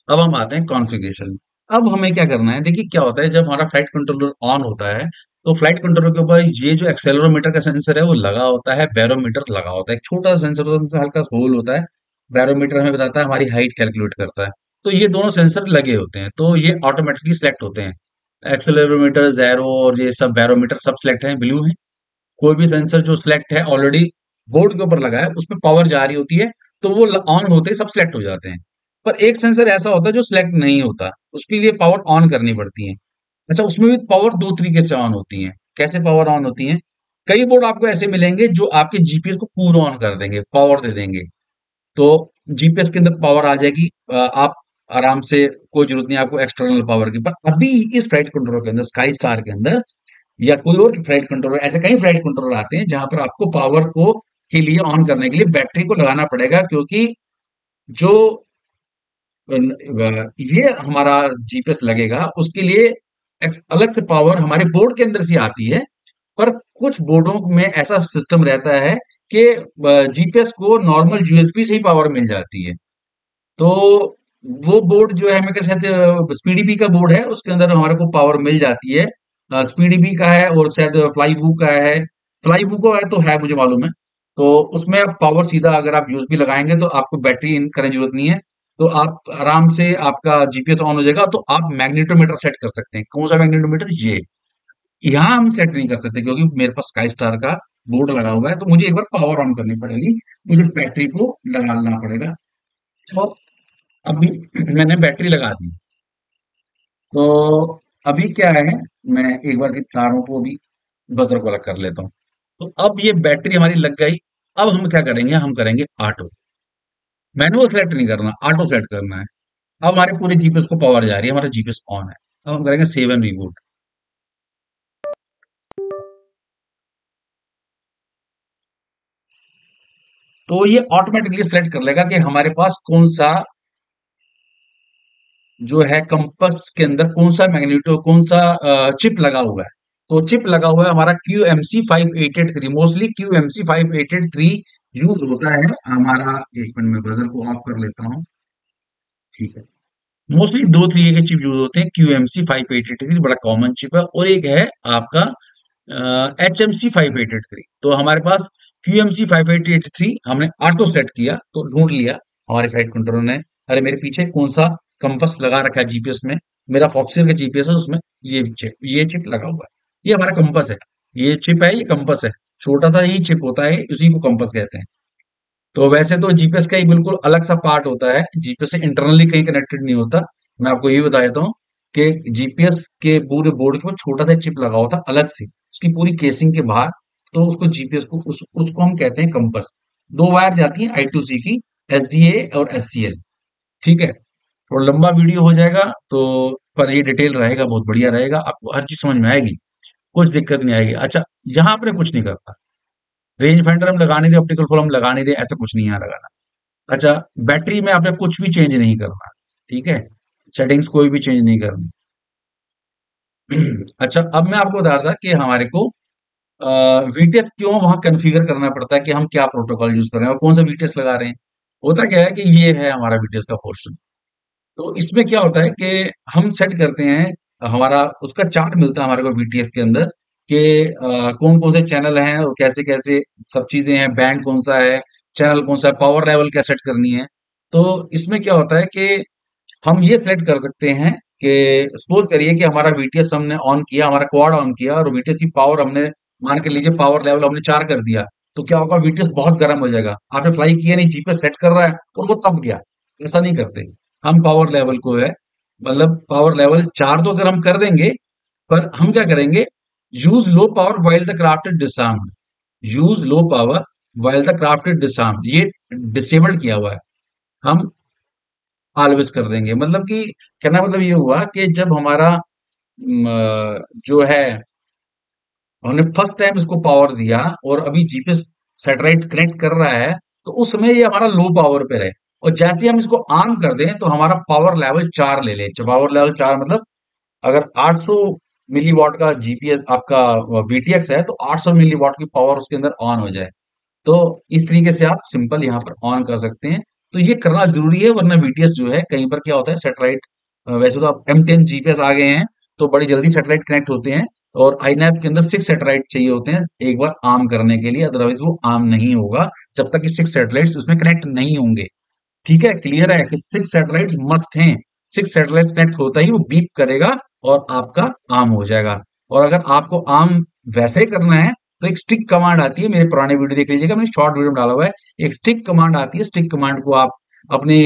अब हम आते हैं कॉन्फ़िगरेशन में। अब हमें क्या करना है, देखिए क्या होता है जब हमारा फ्लाइट कंट्रोलर ऑन होता है, तो फ्लाइट कंट्रोलर के ऊपर ये जो एक्सेलेरोमीटर का सेंसर है वो लगा होता है, बैरोमीटर लगा होता है, एक छोटा सा सेंसर होता है, उसमें हल्का सा होल होता है। बैरोमीटर हमें बताता है, हमारी हाइट कैलकुलेट करता है। तो ये दोनों सेंसर लगे होते हैं, तो ये ऑटोमेटिकली सिलेक्ट होते हैं। एक्सेलेरोमीटर, ज़ेरो और ये सब बैरोमीटर सब सिलेक्ट है, ब्लू है। कोई भी सेंसर जो सिलेक्ट है ऑलरेडी बोर्ड के ऊपर लगा है, उसमें पावर जा रही होती है, तो वो ऑन होते ही सब सिलेक्ट हो जाते हैं। पर एक सेंसर ऐसा होता है जो सिलेक्ट नहीं होता, उसके लिए पावर ऑन करनी पड़ती है। अच्छा, उसमें भी पावर दो तरीके से ऑन होती है। कैसे पावर ऑन होती है? कई बोर्ड आपको ऐसे मिलेंगे जो आपके जीपीएस को पूरा ऑन कर देंगे, पावर दे देंगे। तो जीपीएस के अंदर पावर आ जाएगी, आप आराम से, कोई जरूरत नहीं आपको एक्सटर्नल पावर की। पर अभी इस फ्लाइट कंट्रोलर के अंदर, स्काई स्टार के अंदर या कोई और फ्लाइट कंट्रोलर, ऐसे कई फ्लाइट कंट्रोलर आते हैं जहां पर आपको पावर को के लिए ऑन करने के लिए बैटरी को लगाना पड़ेगा, क्योंकि जो ये हमारा जीपीएस लगेगा उसके लिए अलग से पावर हमारे बोर्ड के अंदर से आती है। पर कुछ बोर्डों में ऐसा सिस्टम रहता है कि जीपीएस को नॉर्मल यूएसबी से ही पावर मिल जाती है। तो वो बोर्ड जो है, मैं क्या शायद स्पीडीपी का बोर्ड है, उसके अंदर हमारे को पावर मिल जाती है। स्पीडीपी का है और शायद फ्लाई वू का है। फ्लाई वू का है तो है, मुझे मालूम है। तो उसमें आप पावर सीधा अगर आप यूएसबी लगाएंगे तो आपको बैटरी इन करने की जरूरत नहीं है। तो आप आराम से आपका जीपीएस ऑन हो जाएगा। तो आप मैग्नेटोमीटर सेट कर सकते हैं। कौन सा मैग्नेटोमीटर? ये यहाँ हम सेट नहीं कर सकते, क्योंकि मेरे पास स्काई स्टार का बोर्ड लगा हुआ है, तो मुझे एक बार पावर ऑन करनी पड़ेगी, मुझे बैटरी को लगाना पड़ेगा। तो अभी मैंने बैटरी लगा दी। तो अभी क्या है, मैं एक बार की तारों को भी बजर को अलग कर लेता हूँ। तो अब ये बैटरी हमारी लग गई। अब हम क्या करेंगे, हम करेंगे ऑटो। मैनुअल सेलेक्ट नहीं करना, ऑटो सेट करना है। अब हमारे पूरे जीपीएस को पावर जा रही है, हमारा जीपीएस ऑन है। अब हम करेंगे सेव एंड रिबूट। तो ये ऑटोमेटिकली सेलेक्ट कर लेगा कि हमारे पास कौन सा जो है कंपस के अंदर कौन सा मैग्नेटो, कौन सा चिप लगा हुआ है। तो चिप लगा हुआ है हमारा QMC 588 3। मोस्टली QMC 588 3 यूज होता है हमारा। एक मिनट में बजर को ऑफ कर लेता हूँ। ठीक है। मोस्टली दो तरीके के चिप यूज होते हैं। QMC 588 3 बड़ा कॉमन चिप है, और एक है आपका HMC 588 3। तो हमारे पास QMC 588 3 हमने ऑटो सेट किया तो ढूंढ लिया हमारे फ्लाइट कंट्रोलर ने। अरे मेरे पीछे कौन सा कंपस लगा रखा है जीपीएस में, मेरा फॉक्सियर का जीपीएस है, उसमें ये चिप लगा हुआ है। ये हमारा कंपस है। ये चिप है, ये कंपस है। छोटा सा ही चिप होता है, उसी को कंपस कहते हैं। तो वैसे तो जीपीएस का ही बिल्कुल अलग सा पार्ट होता है, जीपीएस से इंटरनली कहीं कनेक्टेड नहीं होता। मैं आपको ये बता देता हूँ कि जीपीएस के पूरे बोर्ड के ऊपर छोटा सा चिप लगा होता अलग से, उसकी पूरी केसिंग के बाहर। तो उसको जीपीएस को उसको हम कहते हैं कंपस। दो वायर जाती है I2C की, SDA और SCL। ठीक है। थोड़ा लंबा वीडियो हो जाएगा तो, पर ये डिटेल रहेगा, बहुत बढ़िया रहेगा, आपको हर चीज समझ में आएगी, कुछ दिक्कत नहीं आएगी। अच्छा, यहाँ आपने कुछ नहीं करना। रेंज फाइंडर हम लगाने दे, ऑप्टिकल फॉल हम लगाने दे, ऐसा कुछ नहीं यहाँ लगाना। अच्छा, बैटरी में आपने कुछ भी चेंज नहीं करना। ठीक है। सेटिंग्स कोई भी चेंज नहीं करनी। अच्छा, अब मैं आपको बता रहा था कि हमारे को वीटीएस क्यों वहां कॉन्फ़िगर करना पड़ता है, कि हम क्या प्रोटोकॉल यूज कर रहे हैं और कौन सा वीटीएस लगा रहे हैं। होता क्या है कि ये है हमारा वीटीएस का पोर्शन। तो इसमें क्या होता है कि हम सेट करते हैं, हमारा उसका चार्ट मिलता है हमारे को वीटीएस के अंदर, कि कौन कौन से चैनल हैं और कैसे कैसे सब चीजें हैं, बैंड कौन सा है, चैनल कौन सा है, पावर लेवल क्या सेट करनी है। तो इसमें क्या होता है कि हम ये सेलेक्ट कर सकते हैं कि सपोज करिए कि हमारा वीटीएस हमने ऑन किया, हमारा क्वाड ऑन किया और वीटीएस की पावर हमने, मान के लीजिए पावर लेवल हमने 4 कर दिया, तो क्या होगा, वीटीएस बहुत गर्म हो जाएगा। आपने फ्लाई किया नहीं, जीपीएस सेट कर रहा है और वो तप गया। ऐसा नहीं करते हम। पावर लेवल को है, मतलब पावर लेवल 4 तो अगर हम कर देंगे, पर हम क्या करेंगे, use low power while the craft is disarmed. Use low power while the craft is disarmed, ये डिसेबल्ड किया हुआ है। हम ऑलवेज कर देंगे, मतलब कि कहना मतलब ये हुआ कि जब हमारा जो है, हमने फर्स्ट टाइम इसको पावर दिया और अभी जीपीएस सैटेलाइट कनेक्ट कर रहा है, तो उस समय ये हमारा लो पावर पे रहे। और जैसे ही हम इसको ऑन कर दें तो हमारा पावर लेवल 4 ले ले। पावर लेवल 4 मतलब अगर 800 मिली वॉट का जीपीएस आपका वीटीएक्स है, तो 800 मिली वॉट की पावर उसके अंदर ऑन हो जाए। तो इस तरीके से आप सिंपल यहाँ पर ऑन कर सकते हैं। तो ये करना जरूरी है, वरना वीटीएस जो है कई बार क्या होता है, सैटेलाइट वैसे तो अब M10 जीपीएस आ गए हैं, तो बड़ी जल्दी सैटेलाइट कनेक्ट होते हैं। और आईनैव के अंदर 6 सैटेलाइट चाहिए होते हैं एक बार आर्म करने के लिए, अदरवाइज वो आर्म नहीं होगा जब तक कि 6 सैटेलाइट्स उसमें कनेक्ट नहीं होंगे। ठीक है, क्लियर है कि 6 सैटेलाइट्स मस्ट हैं। 6 सैटेलाइट्स कनेक्ट होता ही वो बीप करेगा और आपका आर्म हो जाएगा। और अगर आपको आर्म वैसे ही करना है, तो एक स्टिक कमांड आती है, मेरे पुराने वीडियो देख लीजिएगा, मैंने शॉर्ट वीडियो में डाला हुआ है। एक स्टिक कमांड आती है, स्टिक कमांड को आप अपने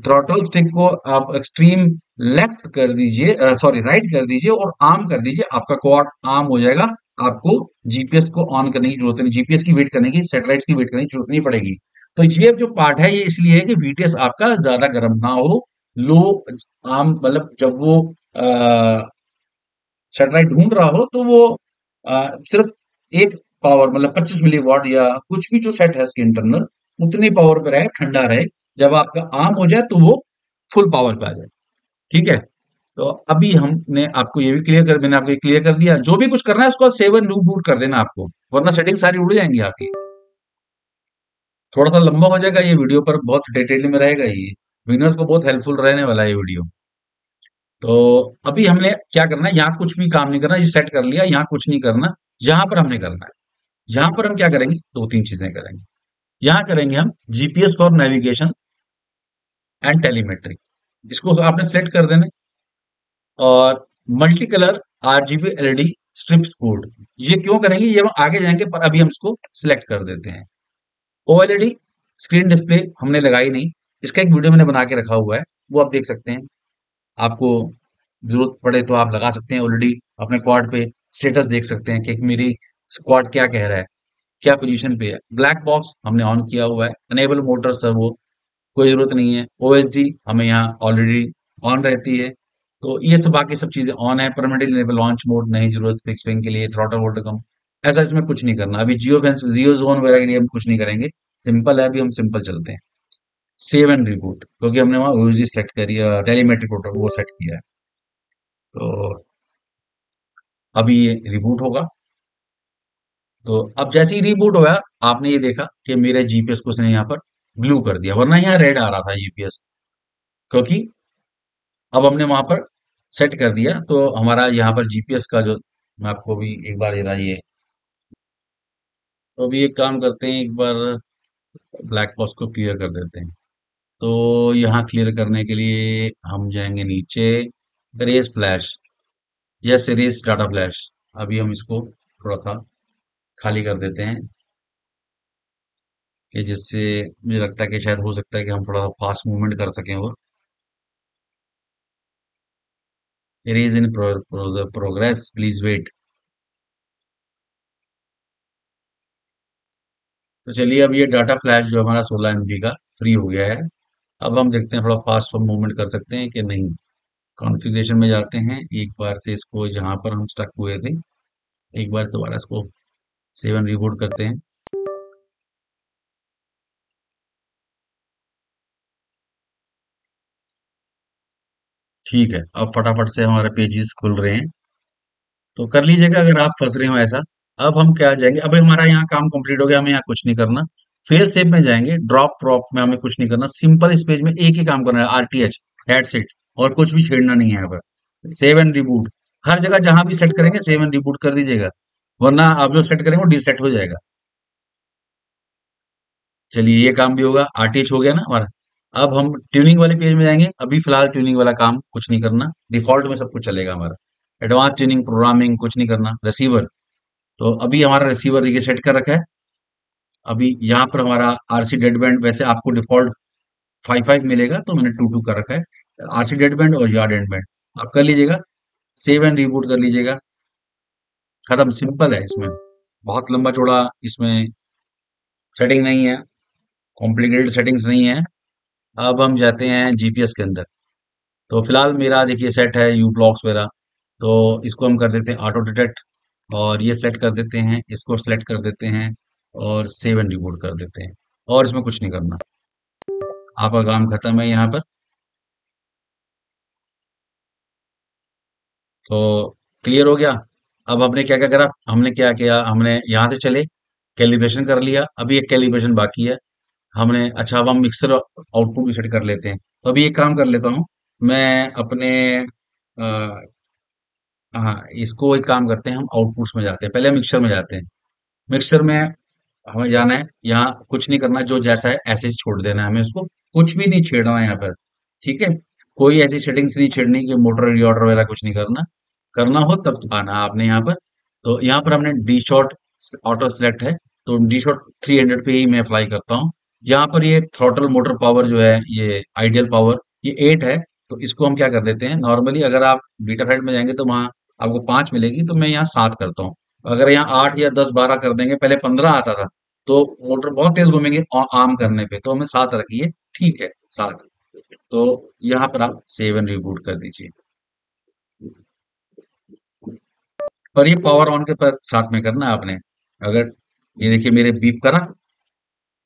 थ्रॉटल स्टिक को आप एक्सट्रीम लेफ्ट कर दीजिए, सॉरी राइट कर दीजिए और आर्म कर दीजिए, आपका क्वाड आर्म हो जाएगा। आपको जीपीएस को ऑन करने की जरूरत नहीं, जीपीएस की वेट करने की, सैटेलाइट की वेट करने की जरूरत नहीं पड़ेगी। तो ये जो पार्ट है ये इसलिए है कि वीटीएस आपका ज्यादा गर्म ना हो। लो आर्म मतलब जब वो सैटेलाइट ढूंढ रहा हो, तो वो सिर्फ एक पावर मतलब 25 मिली वॉट या कुछ भी जो सेट है उसके इंटरनल, उतनी पावर पे रहे, ठंडा रहे। जब आपका आर्म हो जाए तो वो फुल पावर पे आ जाए। ठीक है, तो अभी हमने आपको ये भी क्लियर कर, मैंने आपको क्लियर कर दिया। जो भी कुछ करना है उसको सेवन न्यू बूट कर देना आपको, वरना सेटिंग सारी उड़ जाएंगी आपकी। थोड़ा सा लंबा हो जाएगा ये वीडियो, पर बहुत डिटेल में रहेगा ये। बिगिनर्स को बहुत हेल्पफुल रहने वाला है ये वीडियो। तो अभी हमने क्या करना है, यहाँ कुछ भी काम नहीं करना, ये सेट कर लिया, यहाँ कुछ नहीं करना। यहाँ पर हमने करना है, यहाँ पर हम क्या करेंगे, दो तीन चीजें करेंगे। यहाँ करेंगे हम GPS for navigation and telemetry, इसको आपने सेलेक्ट कर देना है। और multi colour RGB LED strips code, ये क्यों करेंगे ये हम आगे जाएंगे, पर अभी हम इसको सिलेक्ट कर देते हैं। ओएलईडी स्क्रीन डिस्प्ले हमने लगाई नहीं, इसका एक वीडियो मैंने बना के रखा हुआ है, वो आप देख सकते हैं। आपको जरूरत पड़े तो आप लगा सकते हैं। ऑलरेडी अपने क्वाड पे स्टेटस देख सकते हैं कि मेरी स्क्वाड क्या कह रहा है, क्या पोजीशन पे है। ब्लैक बॉक्स हमने ऑन किया हुआ है, अनेबल मोटर सर्वो कोई जरूरत नहीं है। ओएसडी हमें यहाँ ऑलरेडी ऑन रहती है, तो ये सब बाकी सब चीजें ऑन है। परमानेंटली इनेबल लॉन्च मोड नहीं जरूरत, फिक्स विंग के लिए थ्रॉटल वोल्ट कम, ऐसा इसमें कुछ नहीं करना। अभी जियो जोन वगैरह के लिए हम कुछ नहीं करेंगे, सिंपल है, अभी हम सिंपल चलते हैं। सेव एंड रिबूट, क्योंकि हमने वहाँ ओएसडी सेलेक्ट करी है, टेलीमेट्रिक प्रोटोकॉल वो सेट किया है। तो अभी ये रिबूट होगा। तो अब जैसे ही रिबूट होगा, आपने ये देखा कि मेरे जीपीएस को उसने यहाँ पर ब्लू कर दिया, वरना यहाँ रेड आ रहा था जीपीएस, क्योंकि अब हमने वहां पर सेट कर दिया। तो हमारा यहाँ पर जीपीएस का जो, मैं आपको भी एक बार ये रहा ये, तो अभी एक काम करते हैं, एक बार ब्लैक बॉक्स को क्लियर कर देते हैं। तो यहाँ क्लियर करने के लिए हम जाएंगे नीचे, race flash, yes race data flash. अभी हम इसको थोड़ा सा खाली कर देते हैं, कि जिससे मुझे लगता है कि शायद हो सकता है कि हम थोड़ा सा फास्ट मूवमेंट कर सकें। वो erase in progress please wait. तो चलिए, अब ये डाटा फ्लैश जो हमारा 16 MB का फ्री हो गया है। अब हम देखते हैं थोड़ा फास्ट मूवमेंट कर सकते हैं कि नहीं। कॉन्फ़िगरेशन में जाते हैं, एक बार से इसको जहां पर हम स्टक हुए थे, एक बार दोबारा इसको सेवन रिबूट करते हैं। ठीक है, अब फटाफट से हमारे पेजेस खुल रहे हैं। तो कर लीजिएगा अगर आप फंस रहे हो ऐसा। अब हम क्या जाएंगे, अब हमारा यहाँ काम कंप्लीट हो गया, हमें यहाँ कुछ नहीं करना। फेल सेव में जाएंगे, ड्रॉप ड्रॉप में हमें कुछ नहीं करना, सिंपल इस पेज में एक ही काम करना है, आरटीएच, दैट्स इट, और कुछ भी छेड़ना नहीं है यहाँ पर। सेव एंड रिबूट, हर जगह जहां भी सेट करेंगे सेव एंड रिबूट कर दीजिएगा, वरना आप जो सेट करेंगे वो डिसेट हो जाएगा। चलिए ये काम भी होगा, आरटीएच हो गया ना हमारा। अब हम ट्यूनिंग वाले पेज में जाएंगे। अभी फिलहाल ट्यूनिंग वाला काम कुछ नहीं करना, डिफॉल्ट में सब कुछ चलेगा हमारा। एडवांस ट्यूनिंग प्रोग्रामिंग कुछ नहीं करना। रिसीवर, तो अभी हमारा रिसीवर ये सेट कर रखा है। अभी यहाँ पर हमारा आरसी डेड बैंड वैसे आपको डिफॉल्ट 5 5 मिलेगा, तो मैंने 2 2 कर रखा है। आरसी डेड बैंड और यार्ड एंड बैंड आप कर लीजिएगा, सेव एंड रिबूट कर लीजिएगा। खत्म, सिंपल है इसमें, बहुत लंबा चौड़ा इसमें सेटिंग नहीं है, कॉम्प्लिकेटेड सेटिंग्स नहीं है। अब हम जाते हैं जीपीएस के अंदर। तो फिलहाल मेरा देखिए सेट है यू ब्लॉक्स वगैरह, तो इसको हम कर देते हैं ऑटो डिटेक्ट, और ये सेलेक्ट कर देते हैं, इसको सेलेक्ट कर देते हैं, और सेव एंड रिबूट कर देते हैं। और इसमें कुछ नहीं करना, आपका काम खत्म है यहाँ पर। तो क्लियर हो गया। अब हमने क्या क्या करा, हमने क्या किया, हमने यहाँ से चले, कैलिब्रेशन कर लिया। अभी एक कैलिब्रेशन बाकी है हमने। अच्छा, अब हम मिक्सर आउटपुट भी सेट कर लेते हैं। तो अभी एक काम कर लेता हूँ मैं अपने, हाँ, इसको एक काम करते हैं, हम आउटपुट्स में जाते हैं, पहले मिक्सर में जाते हैं। मिक्सर में हमें जाना है, यहाँ कुछ नहीं करना, जो जैसा है ऐसे ही छोड़ देना है हमें, उसको कुछ भी नहीं छेड़ना है यहाँ पर। ठीक है, कोई ऐसी सेटिंग्स नहीं छेड़नी कि मोटर रीऑर्डर वगैरह कुछ नहीं करना। करना हो तब तो आना आपने यहाँ पर। तो यहाँ पर हमने डी शॉट ऑटो सेलेक्ट है, तो डी शॉट 300 पे ही मैं अप्लाई करता हूँ। यहाँ पर ये थ्रॉटल मोटर पावर जो है, ये आइडियल पावर, ये 8 है। तो इसको हम क्या कर देते हैं, नॉर्मली अगर आप बीटा फाइट में जाएंगे तो वहां आपको 5 मिलेगी, तो मैं यहाँ 7 करता हूँ। अगर यहाँ 8 या 10 12 कर देंगे, पहले 15 आता था, तो मोटर बहुत तेज घूमेंगे आम करने पे, तो हमें 7 रखिए। ठीक है, 7। तो यहाँ पर आप सेव एंड रिबूट कर दीजिए। और ये पावर ऑन के पर साथ में करना है आपने। अगर ये देखिए मेरे बीप करा,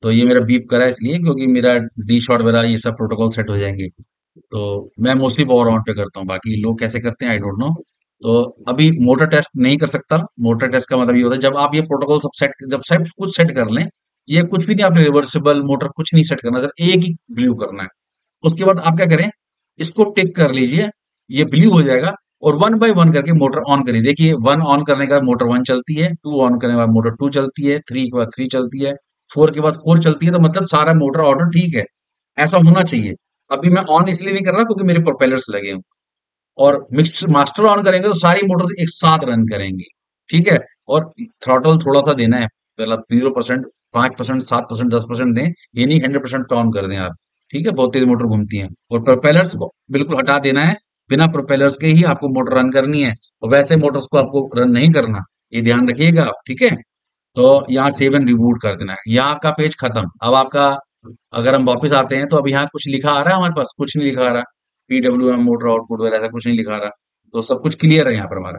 तो ये मेरा बीप करा इसलिए क्योंकि मेरा डी शॉट वगैरह ये सब प्रोटोकॉल सेट हो जाएंगे। तो मैं मोस्टली पावर ऑन पे करता हूँ, बाकी लोग कैसे करते हैं आई डोंट नो। तो अभी मोटर टेस्ट नहीं कर सकता। मोटर टेस्ट का मतलब ये होता है जब आप ये प्रोटोकॉल सब सेट, जब सब कुछ सेट कर लें, ये कुछ भी नहीं, आपने रिवर्सिबल मोटर कुछ नहीं सेट करना, सिर्फ एक ही ब्लीव करना है। उसके बाद आप क्या करें, इसको टिक कर लीजिए, ये ब्लीव हो जाएगा। और वन बाय वन करके मोटर ऑन करिए। देखिए, वन ऑन करने के बाद मोटर 1 चलती है, 2 ऑन करने के बाद मोटर 2 चलती है, 3 के बाद 3 चलती है, 4 के बाद 4 चलती है। तो मतलब सारा मोटर ऑर्डर ठीक है, ऐसा होना चाहिए। अभी मैं ऑन इसलिए नहीं कर रहा क्योंकि मेरे प्रोपेलर्स लगे हैं। और मिक्स मास्टर ऑन करेंगे तो सारी मोटर्स एक साथ रन करेंगी। ठीक है, और थ्रॉटल थोड़ा सा देना है, पहला 0%, 5%, 7%, 10% दें, ये नहीं 100% पे ऑन कर दें आप। ठीक है, बहुत तेज मोटर घूमती हैं। और प्रोपेलर्स को बिल्कुल हटा देना है, बिना प्रोपेलर्स के ही आपको मोटर रन करनी है, और वैसे मोटर्स को आपको रन नहीं करना, ये ध्यान रखिएगा आप। ठीक है, तो यहाँ सेव एंड रिबूट कर देना है। यहाँ आपका पेज खत्म। अब आपका, अगर हम वापस आते हैं तो अब यहाँ कुछ लिखा आ रहा है, हमारे पास कुछ नहीं लिखा आ रहा। पीडब्ल्यूएम मोटर आउटपुट वगैरह ऐसा कुछ नहीं लिखा रहा। तो सब कुछ क्लियर है यहाँ पर हमारा।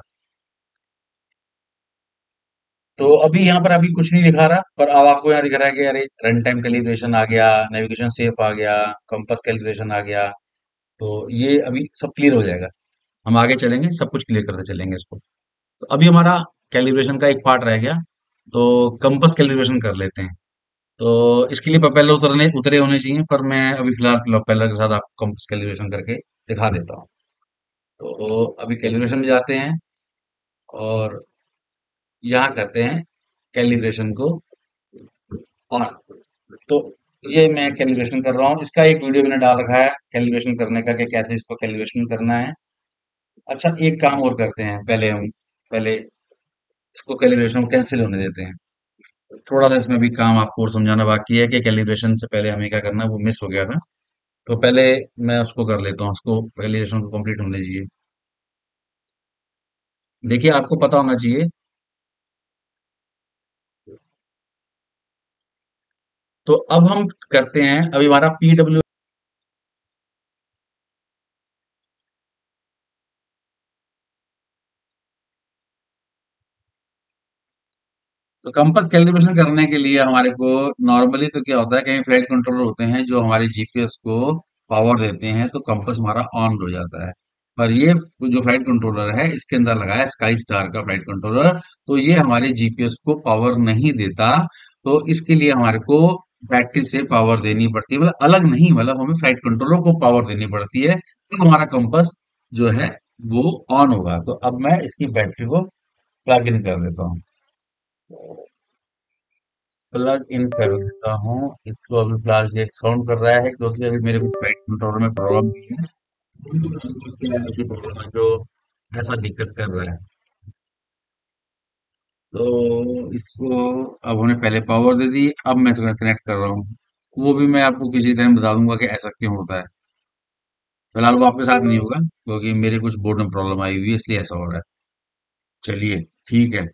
तो अभी यहाँ पर अभी कुछ नहीं दिखा रहा, पर अब आपको यहाँ दिख रहा है कि अरे रन टाइम कैलिब्रेशन आ गया, नेविगेशन सेफ आ गया, कंपास कैलिब्रेशन आ गया। तो ये अभी सब क्लियर हो जाएगा। हम आगे चलेंगे, सब कुछ क्लियर करते चलेंगे इसको। तो अभी हमारा कैलिब्रेशन का एक पार्ट रह गया, तो कंपास कैलिब्रेशन कर लेते हैं। तो इसके लिए प्रोपेलर उतरे होने चाहिए, पर मैं अभी फिलहाल प्रोपेलर के साथ आपको कंपास कैलिब्रेशन करके दिखा देता हूँ। तो अभी कैलिब्रेशन में जाते हैं, और यहाँ करते हैं कैलिब्रेशन को ऑन। तो ये मैं कैलिब्रेशन कर रहा हूँ, इसका एक वीडियो मैंने डाल रखा है कैलिब्रेशन करने का, कि कैसे इसको कैलिब्रेशन करना है। अच्छा, एक काम और करते हैं, पहले हम पहले इसको कैलिब्रेशन को कैंसिल होने देते हैं। तो थोड़ा सा इसमें भी काम आपको और समझाना बाकी है कि कैलिब्रेशन से पहले हमें क्या करना है, वो मिस हो गया था। तो पहले मैं उसको कर लेता हूँ, उसको कैलिब्रेशन को कंप्लीट होने दीजिए। देखिए, आपको पता होना चाहिए। तो अब हम करते हैं, अभी हमारा पीडब्ल्यू, तो कंपास कैलिब्रेशन करने के लिए हमारे को नॉर्मली तो क्या होता है, कई फ्लाइट कंट्रोलर होते हैं जो हमारे जीपीएस को पावर देते हैं, तो कंपास हमारा ऑन हो जाता है। पर ये जो फ्लाइट कंट्रोलर है, इसके अंदर लगा है स्काई स्टार का फ्लाइट कंट्रोलर, तो ये हमारे जीपीएस को पावर नहीं देता। तो इसके लिए हमारे को बैटरी से पावर देनी पड़ती है, मतलब अलग नहीं, मतलब हमें फ्लाइट कंट्रोलर को पावर देनी पड़ती है, तो हमारा कंपास जो है वो ऑन होगा। तो अब मैं इसकी बैटरी को प्लग इन कर देता हूँ। तो प्लग इन कर देता हूँ इसको। अभी फिलहाल ये साउंड कर रहा है क्योंकि अभी मेरे को फ्लाइट कंट्रोलर में प्रॉब्लम नहीं है। ऐसी प्रॉब्लम है जो ऐसा दिक्कत कर रहा है। तो इसको अब हमने पहले पावर दे दी, अब मैं इसको कनेक्ट कर रहा हूँ। वो भी मैं आपको किसी टाइम बता दूंगा कि ऐसा क्यों होता है। फिलहाल वो आपके साथ नहीं होगा क्योंकि मेरे कुछ बोर्ड में प्रॉब्लम आई हुई है, इसलिए ऐसा हो रहा है। चलिए, ठीक है।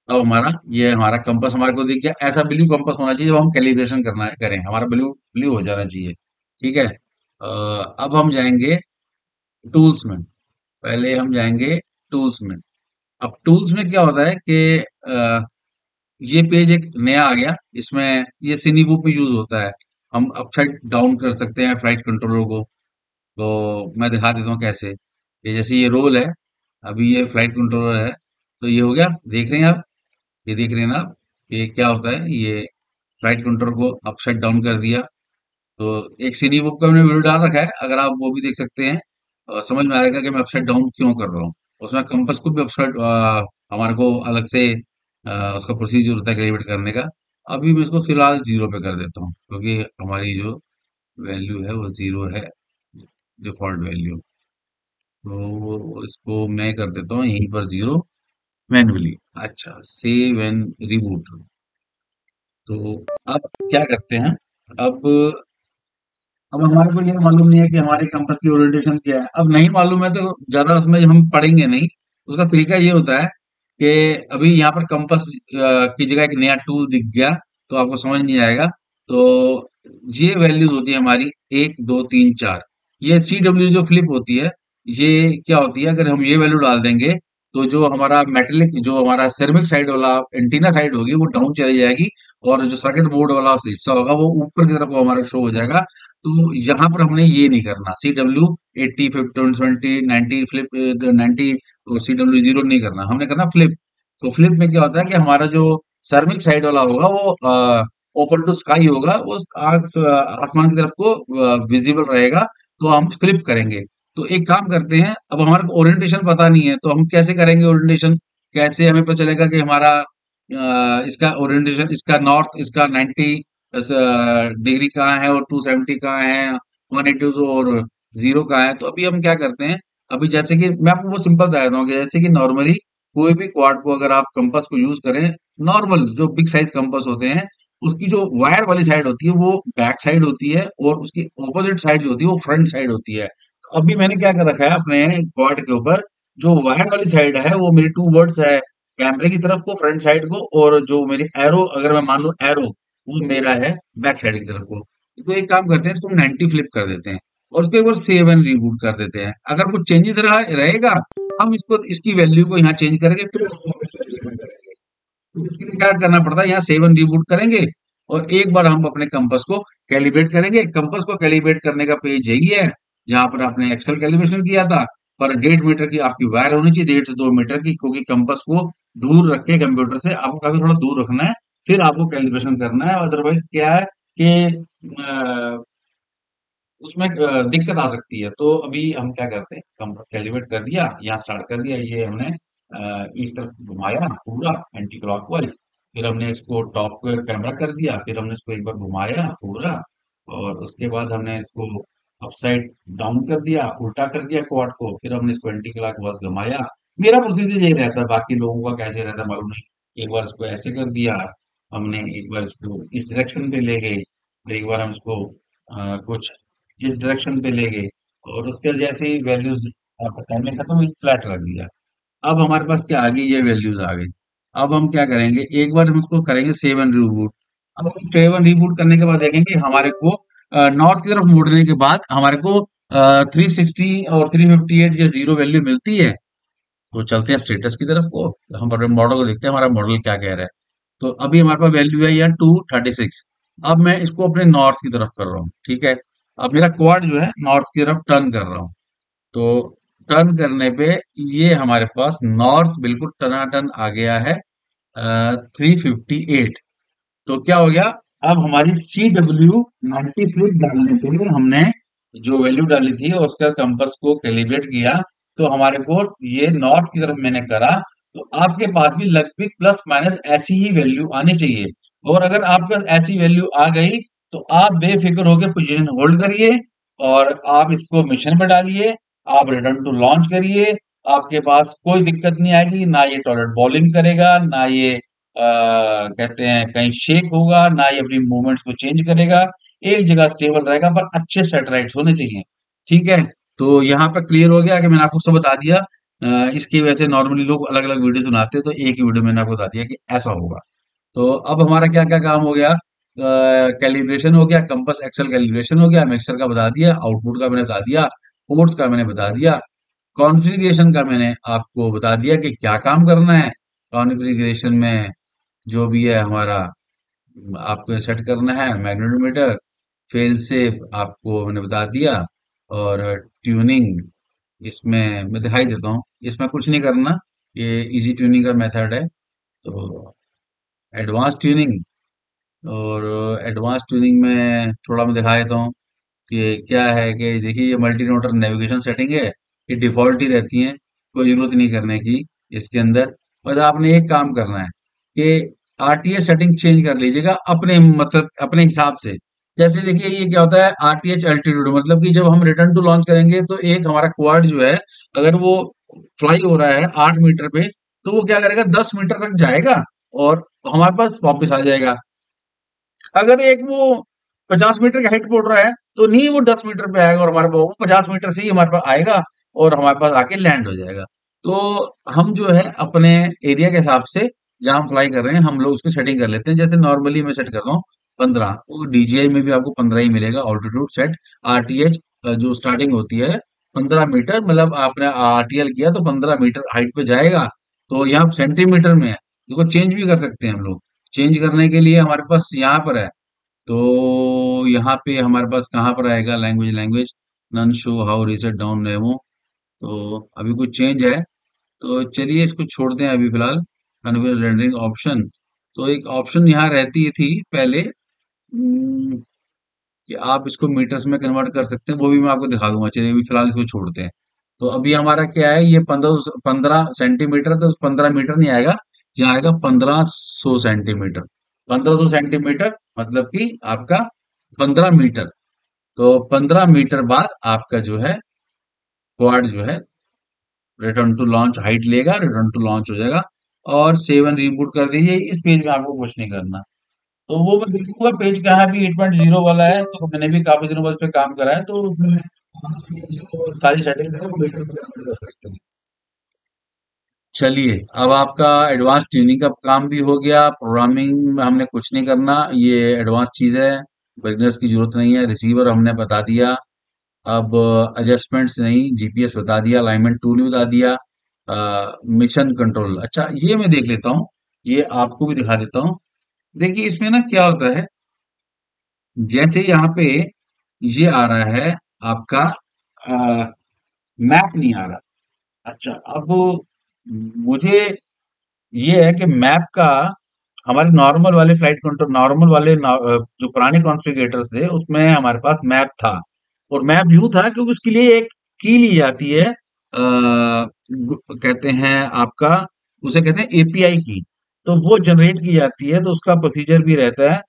अब ये हमारा कंपास हमारे को दिख गया। ऐसा ब्लू कंपास होना चाहिए जब हम कैलिब्रेशन करना करें, हमारा ब्लू ब्लू हो जाना चाहिए। ठीक है। अब हम जाएंगे टूल्स में। पहले हम जाएंगे टूल्स में। अब टूल्स में क्या होता है कि ये पेज एक नया आ गया। इसमें ये सिनीवू पे यूज होता है। हम अपसाइड डाउन कर सकते हैं फ्लाइट कंट्रोलर को। तो मैं दिखा देता हूँ कैसे। ये जैसे ये रोल है, अभी ये फ्लाइट कंट्रोलर है। तो ये हो गया, देख रहे हैं आप? ये देख रहे हैं ना आप? ये क्या होता है, ये फ्लाइट कंट्रोलर को अपसाइड डाउन कर दिया। तो एक सीनी बुक का मैंने वीडियो डाल रखा है, अगर आप वो भी देख सकते हैं। समझ में आएगा कि मैं अपसाइड डाउन क्यों कर रहा हूँ। उसमें कंपास को भी अपसाइड हमारे को अलग से उसका प्रोसीजर होता है कैलिब्रेट करने का। अभी मैं इसको फिलहाल जीरो पे कर देता हूँ क्योंकि हमारी जो वैल्यू है वो जीरो है, डिफॉल्ट वैल्यू। तो इसको मैं कर देता हूँ यहीं पर जीरो मैन्युअली। अच्छा, सेव एंड रिबूट। तो अब क्या करते हैं, अब अब हमारे को ये मालूम नहीं है कि हमारे कंपास की ओरिएंटेशन क्या है। अब नहीं मालूम है तो ज्यादा उसमें हम पढ़ेंगे नहीं। उसका तरीका ये होता है कि अभी यहाँ पर कंपास की जगह एक नया टूल दिख गया तो आपको समझ नहीं आएगा। तो ये वैल्यूज होती है हमारी 1 2 3 4। ये सी डब्ल्यू जो फ्लिप होती है, ये क्या होती है, अगर हम ये वैल्यू डाल देंगे तो जो हमारा मेटेलिक जो हमारा सेरेमिक साइड वाला एंटीना साइड होगी वो डाउन चली जाएगी। और जो सर्किट बोर्ड वाला हिस्सा होगा वो ऊपर की तरफ हमारा शो हो जाएगा। तो यहाँ पर हमने ये नहीं करना, C W 80 50 20 90 flip 90 C W zero नहीं करना, हमने करना फ्लिप। तो फ्लिप में क्या होता है कि हमारा जो सर्विक साइड वाला होगा वो ओपन टू स्काई होगा, वो आसमान की तरफ को विजिबल रहेगा। तो हम फ्लिप करेंगे। तो एक काम करते हैं, अब हमारे को ओरिएंटेशन पता नहीं है तो हम कैसे करेंगे ओरिएंटेशन। कैसे हमें पता चलेगा कि हमारा इसका ओरिएंटेशन, इसका नॉर्थ, इसका 90 डिग्री कहाँ है और 270 कहाँ है, 180 और जीरो कहाँ है। तो अभी हम क्या करते हैं, अभी जैसे कि मैं आपको वो सिंपल बता देता हूँ कि जैसे कि नॉर्मली कोई भी क्वाड को अगर आप कंपास को यूज करें, नॉर्मल जो बिग साइज कंपास होते हैं उसकी जो वायर वाली साइड होती है वो बैक साइड होती है और उसकी ऑपोजिट साइड जो होती है वो फ्रंट साइड होती है। तो अभी मैंने क्या कर रखा है अपने क्वाड के ऊपर, जो वायर वाली साइड है वो मेरी टू वर्ड्स है, कैमरे की तरफ को फ्रंट साइड को, और जो मेरी एरो अगर मैं मान लूं एरो वो मेरा है बैक साइड की तरफ को। तो एक काम करते हैं, इसको 90 फ्लिप कर देते हैं और उसके ऊपर सेव एंड रिबूट कर देते हैं। अगर कुछ चेंजेस रहेगा हम इसको इसकी वैल्यू को यहाँ चेंज करेंगे फिर वापस कैलकुलेट करेंगे। तो इसके लिए क्या करना पड़ता है, यहाँ सेव एंड रिबूट करेंगे और एक बार हम अपने कंपास को कैलिब्रेट करेंगे। कंपास को कैलिब्रेट करने का पेज यही है जहां पर आपने एक्सेल कैलिब्रेशन किया था। पर 1.5 मीटर की आपकी वायर होनी चाहिए, 1.5 से 2 मीटर की, क्योंकि कंपास को दूर रख के कंप्यूटर से आपको काफी थोड़ा दूर रखना है, फिर आपको कैलिब्रेशन करना है। अदरवाइज क्या है कि उसमें दिक्कत आ सकती है। तो अभी हम क्या करते हैं, कंपास कैलिब्रेट कर दिया, यहाँ स्टार्ट कर दिया, ये हमने एक तरफ घुमाया पूरा एंटी क्लॉकवाइज। फिर हमने इसको टॉप पे कैमरा कर दिया, फिर हमने इसको एक बार घुमाया पूरा, और उसके बाद हमने इसको अपसाइड डाउन कर दिया, उल्टा कर दिया क्वाड को, फिर हमने इसको एंटी क्लॉकवाइज घुमाया। मेरा प्रोसीजर यही रहता है, बाकी लोगों का कैसे रहता है मालूम नहीं। एक बार इसको ऐसे कर दिया हमने, एक बार इसको इस डायरेक्शन पे ले गए, फिर एक बार हम इसको कुछ इस डायरेक्शन पे ले गए, और उसके जैसे ही वैल्यूज टाइमिंग खत्म हुई फ्लैट रख दिया। अब हमारे पास क्या आ गई, ये वैल्यूज आ गई। अब हम क्या करेंगे, एक बार हम इसको करेंगे सेव एंड रिबूट। अब हम सेव एंड रिबूट करने के बाद देखेंगे हमारे को नॉर्थ की तरफ मोड़ने के बाद हमारे को 360 और 358 ये जीरो वैल्यू मिलती है। तो चलते हैं स्टेटस की तरफ को, हम अपने मॉडल को देखते हैं हमारा मॉडल क्या कह रहा है। तो अभी हमारे पास वैल्यू है यहाँ 236। अब मैं इसको अपने नॉर्थ की तरफ कर रहा हूँ, ठीक है। अब मेरा क्वाड जो है नॉर्थ की तरफ टर्न कर रहा हूँ। तो टर्न करने पे ये हमारे पास नॉर्थ बिल्कुल टनाटन आ गया है 358। तो क्या हो गया, अब हमारी सी डब्ल्यू 90 फ्लिप डालने पे हमने जो वैल्यू डाली थी और उसका कंपास को कैलिब्रेट किया, तो हमारे को ये नॉर्थ की तरफ मैंने करा, तो आपके पास भी लगभग प्लस माइनस ऐसी ही वैल्यू आनी चाहिए। और अगर आपके पास ऐसी वैल्यू आ गई, तो आप बेफिक्र होकर पोजीशन होल्ड करिए और आप इसको मिशन पे डालिए, आप रिटर्न टू लॉन्च करिए। आपके पास कोई दिक्कत नहीं आएगी, ना ये टॉयलेट बॉलिंग करेगा, ना ये कहते हैं कहीं शेक होगा, ना ये अपनी मूवमेंट्स को चेंज करेगा। एक जगह स्टेबल रहेगा, पर अच्छे सेटेलाइट्स होने चाहिए। ठीक है, तो यहाँ पर क्लियर हो गया कि मैंने आपको सब बता दिया। इसकी वजह से नॉर्मली लोग अलग अलग वीडियो बनाते हैं, तो एक ही वीडियो मैंने आपको बता दिया कि ऐसा होगा। तो अब हमारा क्या क्या काम हो गया, कैलिब्रेशन हो गया, कंपास एक्सल कैलिब्रेशन हो गया, मिक्सर का बता दिया, आउटपुट का मैंने बता दिया, पोर्ट्स का मैंने बता दिया, कॉन्फ़िगरेशन का मैंने आपको बता दिया कि क्या काम करना है। कॉन्फ़िगरेशन में जो भी है हमारा, आपको सेट करना है मैग्नेटोमीटर, फेल सेफ आपको मैंने बता दिया, और ट्यूनिंग इसमें मैं दिखाई देता हूँ। इसमें कुछ नहीं करना, ये इजी ट्यूनिंग का मेथड है। तो एडवांस ट्यूनिंग, और एडवांस ट्यूनिंग में थोड़ा मैं दिखा देता हूँ कि क्या है। कि देखिए, ये मल्टी नोटर नेविगेशन सेटिंग है, ये डिफॉल्ट ही रहती है, कोई जरूरत नहीं करने की इसके अंदर। बस आपने एक काम करना है कि आरटीएच सेटिंग चेंज कर लीजिएगा अपने, मतलब अपने हिसाब से। जैसे देखिए, ये क्या होता है आरटीएच अल्टीट्यूड, मतलब कि जब हम रिटर्न टू लॉन्च करेंगे तो एक हमारा क्वाड जो है, अगर वो फ्लाई हो रहा है 8 मीटर पे, तो वो क्या करेगा 10 मीटर तक जाएगा और हमारे पास वापस आ जाएगा। अगर एक वो 50 मीटर का हाइट पड़ रहा है, तो नहीं वो 10 मीटर पे आएगा और हमारे पास वो 50 मीटर से ही हमारे पास आएगा और हमारे पास आके लैंड हो जाएगा। तो हम जो है अपने एरिया के हिसाब से, जहाँ हम फ्लाई कर रहे हैं, हम लोग उसकी सेटिंग कर लेते हैं। जैसे नॉर्मली मैं सेट करता हूँ 15, वो डीजीआई में भी आपको 15 ही मिलेगा ऑल्टीट्यूड सेट। आरटीएच जो स्टार्टिंग होती है 15 मीटर, मतलब आपने आरटीएल किया तो 15 मीटर हाइट पे जाएगा। तो यहाँ सेंटीमीटर में है, इसको चेंज भी कर सकते हैं हम लोग। चेंज करने के लिए हमारे पास यहाँ पर है, तो यहाँ पे हमारे पास कहाँ पर आएगा, लैंग्वेज, लैंग्वेज नन शो हाउ रीसेट डाउन नेमो। तो अभी कुछ चेंज है, तो चलिए इसको छोड़ते हैं अभी फिलहाल। कन्वर्ज रेंडरिंग ऑप्शन, तो एक ऑप्शन यहाँ रहती थी पहले, कि आप इसको मीटर्स में कन्वर्ट कर सकते हैं, वो भी मैं आपको दिखा दूंगा। चलिए अभी फिलहाल इसको छोड़ते हैं। तो अभी हमारा क्या है, ये 15 15 सेंटीमीटर, तो 15 मीटर नहीं आएगा, यहाँ आएगा 1500 सेंटीमीटर। 1500 सेंटीमीटर मतलब कि आपका 15 मीटर। तो 15 मीटर बाद आपका जो है क्वाड जो है रिटर्न टू लॉन्च हाइट लेगा, रिटर्न टू लॉन्च हो जाएगा। और 7 रिबूट कर दीजिए, इस पेज में आपको कुछ नहीं करना। तो वो मैं देखूंगा पेज कहाँ भी 8.0 वाला है, तो मैंने भी काफी दिनों बाद इस पे काम करा है, तो उसमें सारी सेटिंग्स है वो बिल्कुल कर सकते हैं। चलिए, अब आपका एडवांस ट्यूनिंग का काम भी हो गया। प्रोग्रामिंग में हमने कुछ नहीं करना, ये एडवांस चीज है, बिगनर्स की जरूरत नहीं है। रिसीवर हमने बता दिया। अब एडजस्टमेंट्स नहीं, जीपीएस बता दिया, अलाइनमेंट टूल भी बता दिया, मिशन कंट्रोल। अच्छा, ये मैं देख लेता हूँ, ये आपको भी दिखा देता हूँ। देखिए इसमें ना क्या होता है, जैसे यहाँ पे ये आ रहा है आपका मैप नहीं आ रहा। अच्छा, अब मुझे ये है कि मैप का, हमारे नॉर्मल वाले फ्लाइट कंट्रोल, नॉर्मल वाले जो पुराने कॉन्फ़िगरेटर्स थे उसमें हमारे पास मैप था। और मैप यूं था क्योंकि उसके लिए एक की ली जाती है, कहते हैं आपका, उसे कहते हैं एपीआई की। तो वो जनरेट की जाती है, तो उसका प्रोसीजर भी रहता है।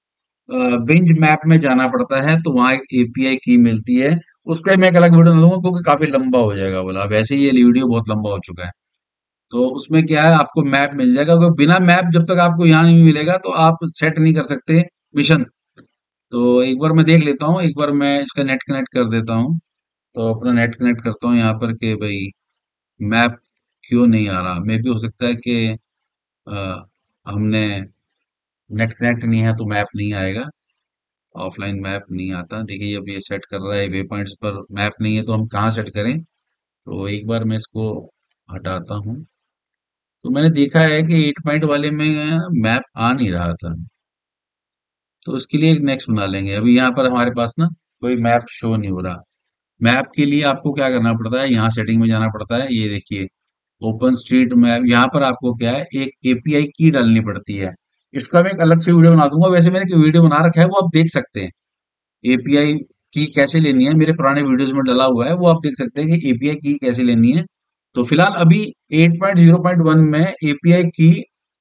बिंज मैप में जाना पड़ता है, तो वहाँ एक एपीआई की मिलती है। उस पर मैं एक अलग वीडियो दूंगा क्योंकि काफी लंबा हो जाएगा बोला, वैसे ही ये वीडियो बहुत लंबा हो चुका है। तो उसमें क्या है, आपको मैप मिल जाएगा, क्योंकि बिना मैप जब तक आपको यहाँ नहीं मिलेगा तो आप सेट नहीं कर सकते मिशन। तो एक बार मैं देख लेता हूँ, एक बार मैं इसका नेट कनेक्ट कर देता हूँ। तो अपना नेट कनेक्ट करता हूँ यहाँ पर कि भाई मैप क्यों नहीं आ रहा। मे भी हो सकता है कि अ, हमने नेट कनेक्ट नहीं है तो मैप नहीं आएगा, ऑफलाइन मैप नहीं आता। देखिए अब ये सेट कर रहा है वे पॉइंट्स पर, मैप नहीं है तो हम कहाँ सेट करें। तो एक बार मैं इसको हटाता हूँ। तो मैंने देखा है कि 8 पॉइंट वाले में मैप आ नहीं रहा था, तो उसके लिए एक नेक्स्ट बना लेंगे। अभी यहाँ पर हमारे पास ना कोई मैप शो नहीं हो रहा। मैप के लिए आपको क्या करना पड़ता है, यहाँ सेटिंग में जाना पड़ता है। ये देखिए ओपन स्ट्रीट मैप, यहाँ पर आपको क्या है, एक एपीआई की डालनी पड़ती है। इसका मैं एक अलग से वीडियो बना दूंगा, वैसे मैंने एक वीडियो बना रखा है, वो आप देख सकते हैं। एपीआई की कैसे लेनी है, मेरे पुराने वीडियोस में डला हुआ है, वो आप देख सकते हैं कि एपीआई की कैसे लेनी है। तो फिलहाल अभी 8.0.1 में एपीआई की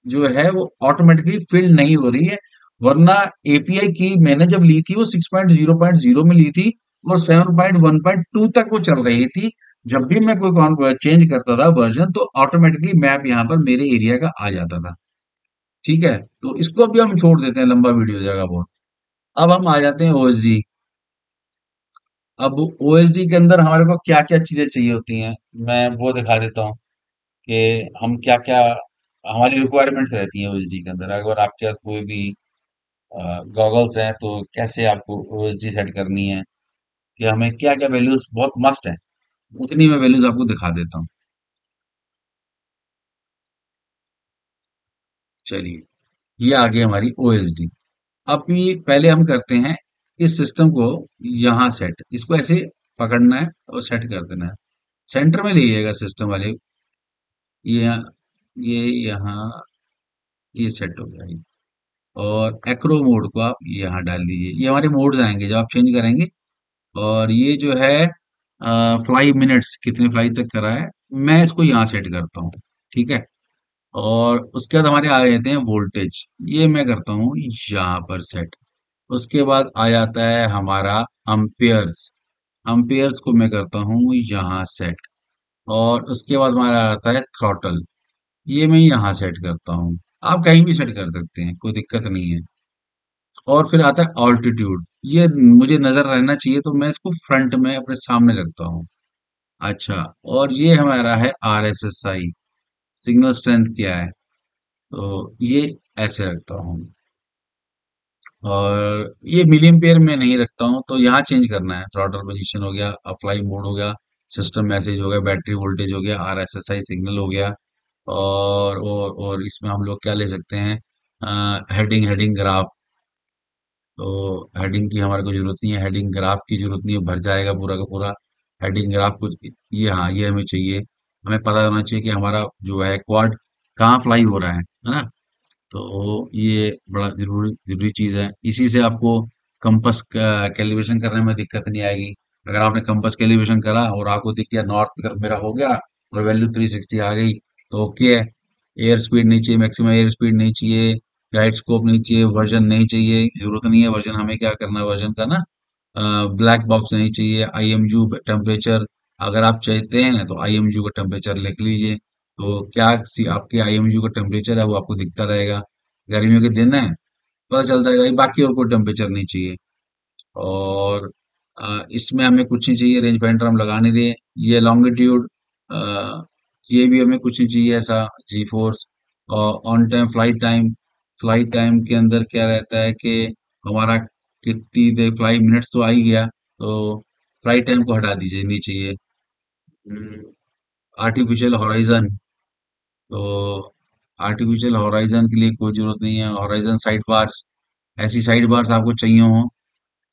जो है वो ऑटोमेटिकली फिल नहीं हो रही है, वरना एपीआई की मैंने जब ली थी वो 6.0.0 में ली थी और 7.1.2 तक वो चल रही थी। जब भी मैं कोई चेंज करता था वर्जन तो ऑटोमेटिकली मैप यहाँ पर मेरे एरिया का आ जाता था। ठीक है, तो इसको अभी हम छोड़ देते हैं, लंबा वीडियो हो जाएगा बहुत। अब हम आ जाते हैं ओएसडी। अब ओएसडी के अंदर हमारे को क्या क्या चीजें चाहिए होती हैं, मैं वो दिखा देता हूँ कि हम क्या क्या हमारी रिक्वायरमेंट्स रहती हैं ओएसडी के अंदर। अगर आपके पास कोई भी गॉगल्स हैं तो कैसे आपको ओएसडी सेट करनी है, कि हमें क्या क्या वैल्यूज बहुत मस्ट है, उतनी मैं वैल्यूज आपको दिखा देता हूँ। चलिए, ये आ गई हमारी ओएसडी। अब ये पहले हम करते हैं इस सिस्टम को यहाँ सेट, इसको ऐसे पकड़ना है और सेट कर देना है। सेंटर में लीजिएगा सिस्टम वाले, ये ये यहाँ, ये सेट हो गया ये। और एक्रो मोड को आप यहाँ डाल दीजिए, ये हमारे मोड्स आएंगे जब आप चेंज करेंगे। और ये जो है फ्लाई मिनट्स, कितने फ्लाई तक करा है, मैं इसको यहाँ सेट करता हूँ। ठीक है, और उसके बाद हमारे आ जाते हैं वोल्टेज, ये मैं करता हूँ यहाँ पर सेट। उसके बाद आ जाता है हमारा अम्पेयर्स, अम्पेयर्स को मैं करता हूँ यहाँ सेट। और उसके बाद हमारा आता है थ्रॉटल, ये मैं यहाँ सेट करता हूँ। आप कहीं भी सेट कर सकते हैं, कोई दिक्कत नहीं है। और फिर आता है ऑल्टीट्यूड, ये मुझे नजर रहना चाहिए तो मैं इसको फ्रंट में अपने सामने लगता हूँ। अच्छा, और ये हमारा है R S S I, signal strength क्या है, तो ये ऐसे रखता हूँ। और ये मिलियन पेयर में नहीं रखता हूँ, तो यहाँ चेंज करना है, थ्रॉटल पोजीशन हो गया, फ्लाई मोड हो गया, सिस्टम मैसेज हो गया, बैटरी वोल्टेज हो गया, R S S I signal हो गया। और इसमें हम लोग क्या ले सकते हैं, हेडिंग, हेडिंग ग्राफ। तो हेडिंग की हमारे को जरूरत नहीं है, हेडिंग ग्राफ की जरूरत नहीं है, भर जाएगा पूरा का पूरा। हेडिंग ग्राफ कुछ ये, हाँ ये हमें चाहिए। हमें पता होना चाहिए कि हमारा जो है क्वाड कहाँ फ्लाई हो रहा है ना। तो ये बड़ा जरूरी जरूरी चीज है, इसी से आपको कंपास कैलिब्रेशन करने में दिक्कत नहीं आएगी। अगर आपने कंपास कैलिब्रेशन करा और आपको दिख गया नॉर्थ की तरफ मेरा हो गया और वैल्यू 360 आ गई, तो ओके है। एयर स्पीड नहीं चाहिए, मैक्सिमम एयर स्पीड नहीं चाहिए, राइट स्कोप नहीं चाहिए, वर्जन नहीं चाहिए, जरूरत नहीं है वर्जन, हमें क्या करना है वर्जन का ना, ब्लैक बॉक्स नहीं चाहिए, आईएमयू टेम्परेचर अगर आप चाहते हैं तो आईएमयू का टेम्परेचर लिख लीजिए। तो क्या आपके आईएमयू का टेम्परेचर है वो आपको दिखता रहेगा। गर्मियों के दिन है, पता चलता रहेगा, बाकी और कोई टेम्परेचर नहीं चाहिए। और इसमें हमें कुछ नहीं चाहिए, रेंज फाइंडर हम लगा नहीं रहे। ये लॉन्गिट्यूड, ये भी हमें कुछ नहीं चाहिए ऐसा। जी फोर्स और on time flight time, flight time के अंदर क्या रहता है कि हमारा कितनी देर, फ्लाइट मिनट्स तो आ ही गया, तो फ्लाइट टाइम को हटा दीजिए, नहीं चाहिए। आर्टिफिशियल हॉराइजन, तो आर्टिफिशियल हॉराइजन के लिए कोई जरूरत नहीं है। हॉराइजन साइड बार्स, ऐसी साइड बार्स आपको चाहिए हो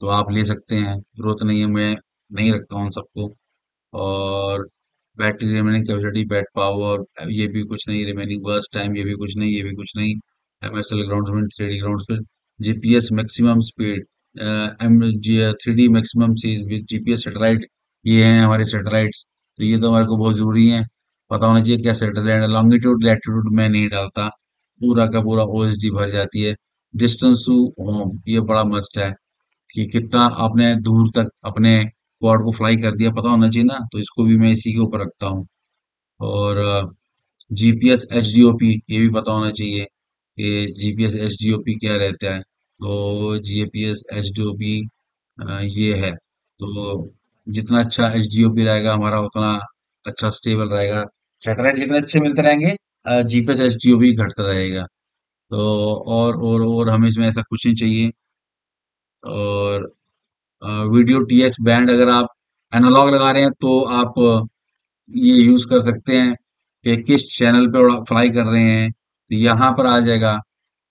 तो आप ले सकते हैं, जरूरत नहीं है, मैं नहीं रखता हूँ सबको। और battery remaining capacity, bat power, ये भी कुछ नहीं। रिमेनिंग बर्स्ट टाइम, ये भी कुछ नहीं, ये भी कुछ नहीं। MSL ground, three D ground speed, GPS maximum speed, M G, three D maximum with GPS satellite, ये हैं हमारे सैटेलाइट्स। तो ये तो हमारे को बहुत जरूरी है, पता होना चाहिए क्या सैटेलाइट है। लॉन्गिट्यूड लैटिट्यूड में नहीं डालता, पूरा का पूरा ओएसडी भर जाती है। डिस्टेंस टू होम, ये बड़ा मस्ट है, कि कितना आपने दूर तक अपने क्वाड को फ्लाई कर दिया, पता होना चाहिए ना, तो इसको भी मैं इसी के ऊपर रखता हूँ। और जीपीएस एचडीओपी, ये भी पता होना चाहिए कि जीपीएस एचडीओपी क्या रहता है। तो जीपीएस एचडीओपी ये है, तो जितना अच्छा एचडीओपी रहेगा हमारा उतना अच्छा स्टेबल रहेगा। सैटेलाइट जितने अच्छे मिलते रहेंगे, जीपीएस एचडीओपी घटता रहेगा। तो और हमें इसमें ऐसा कुछ नहीं चाहिए। और वीडियो टीएक्स बैंड, अगर आप एनालॉग लगा रहे हैं तो आप ये यूज कर सकते हैं कि किस चैनल पे फ्लाई कर रहे हैं, तो यहाँ पर आ जाएगा।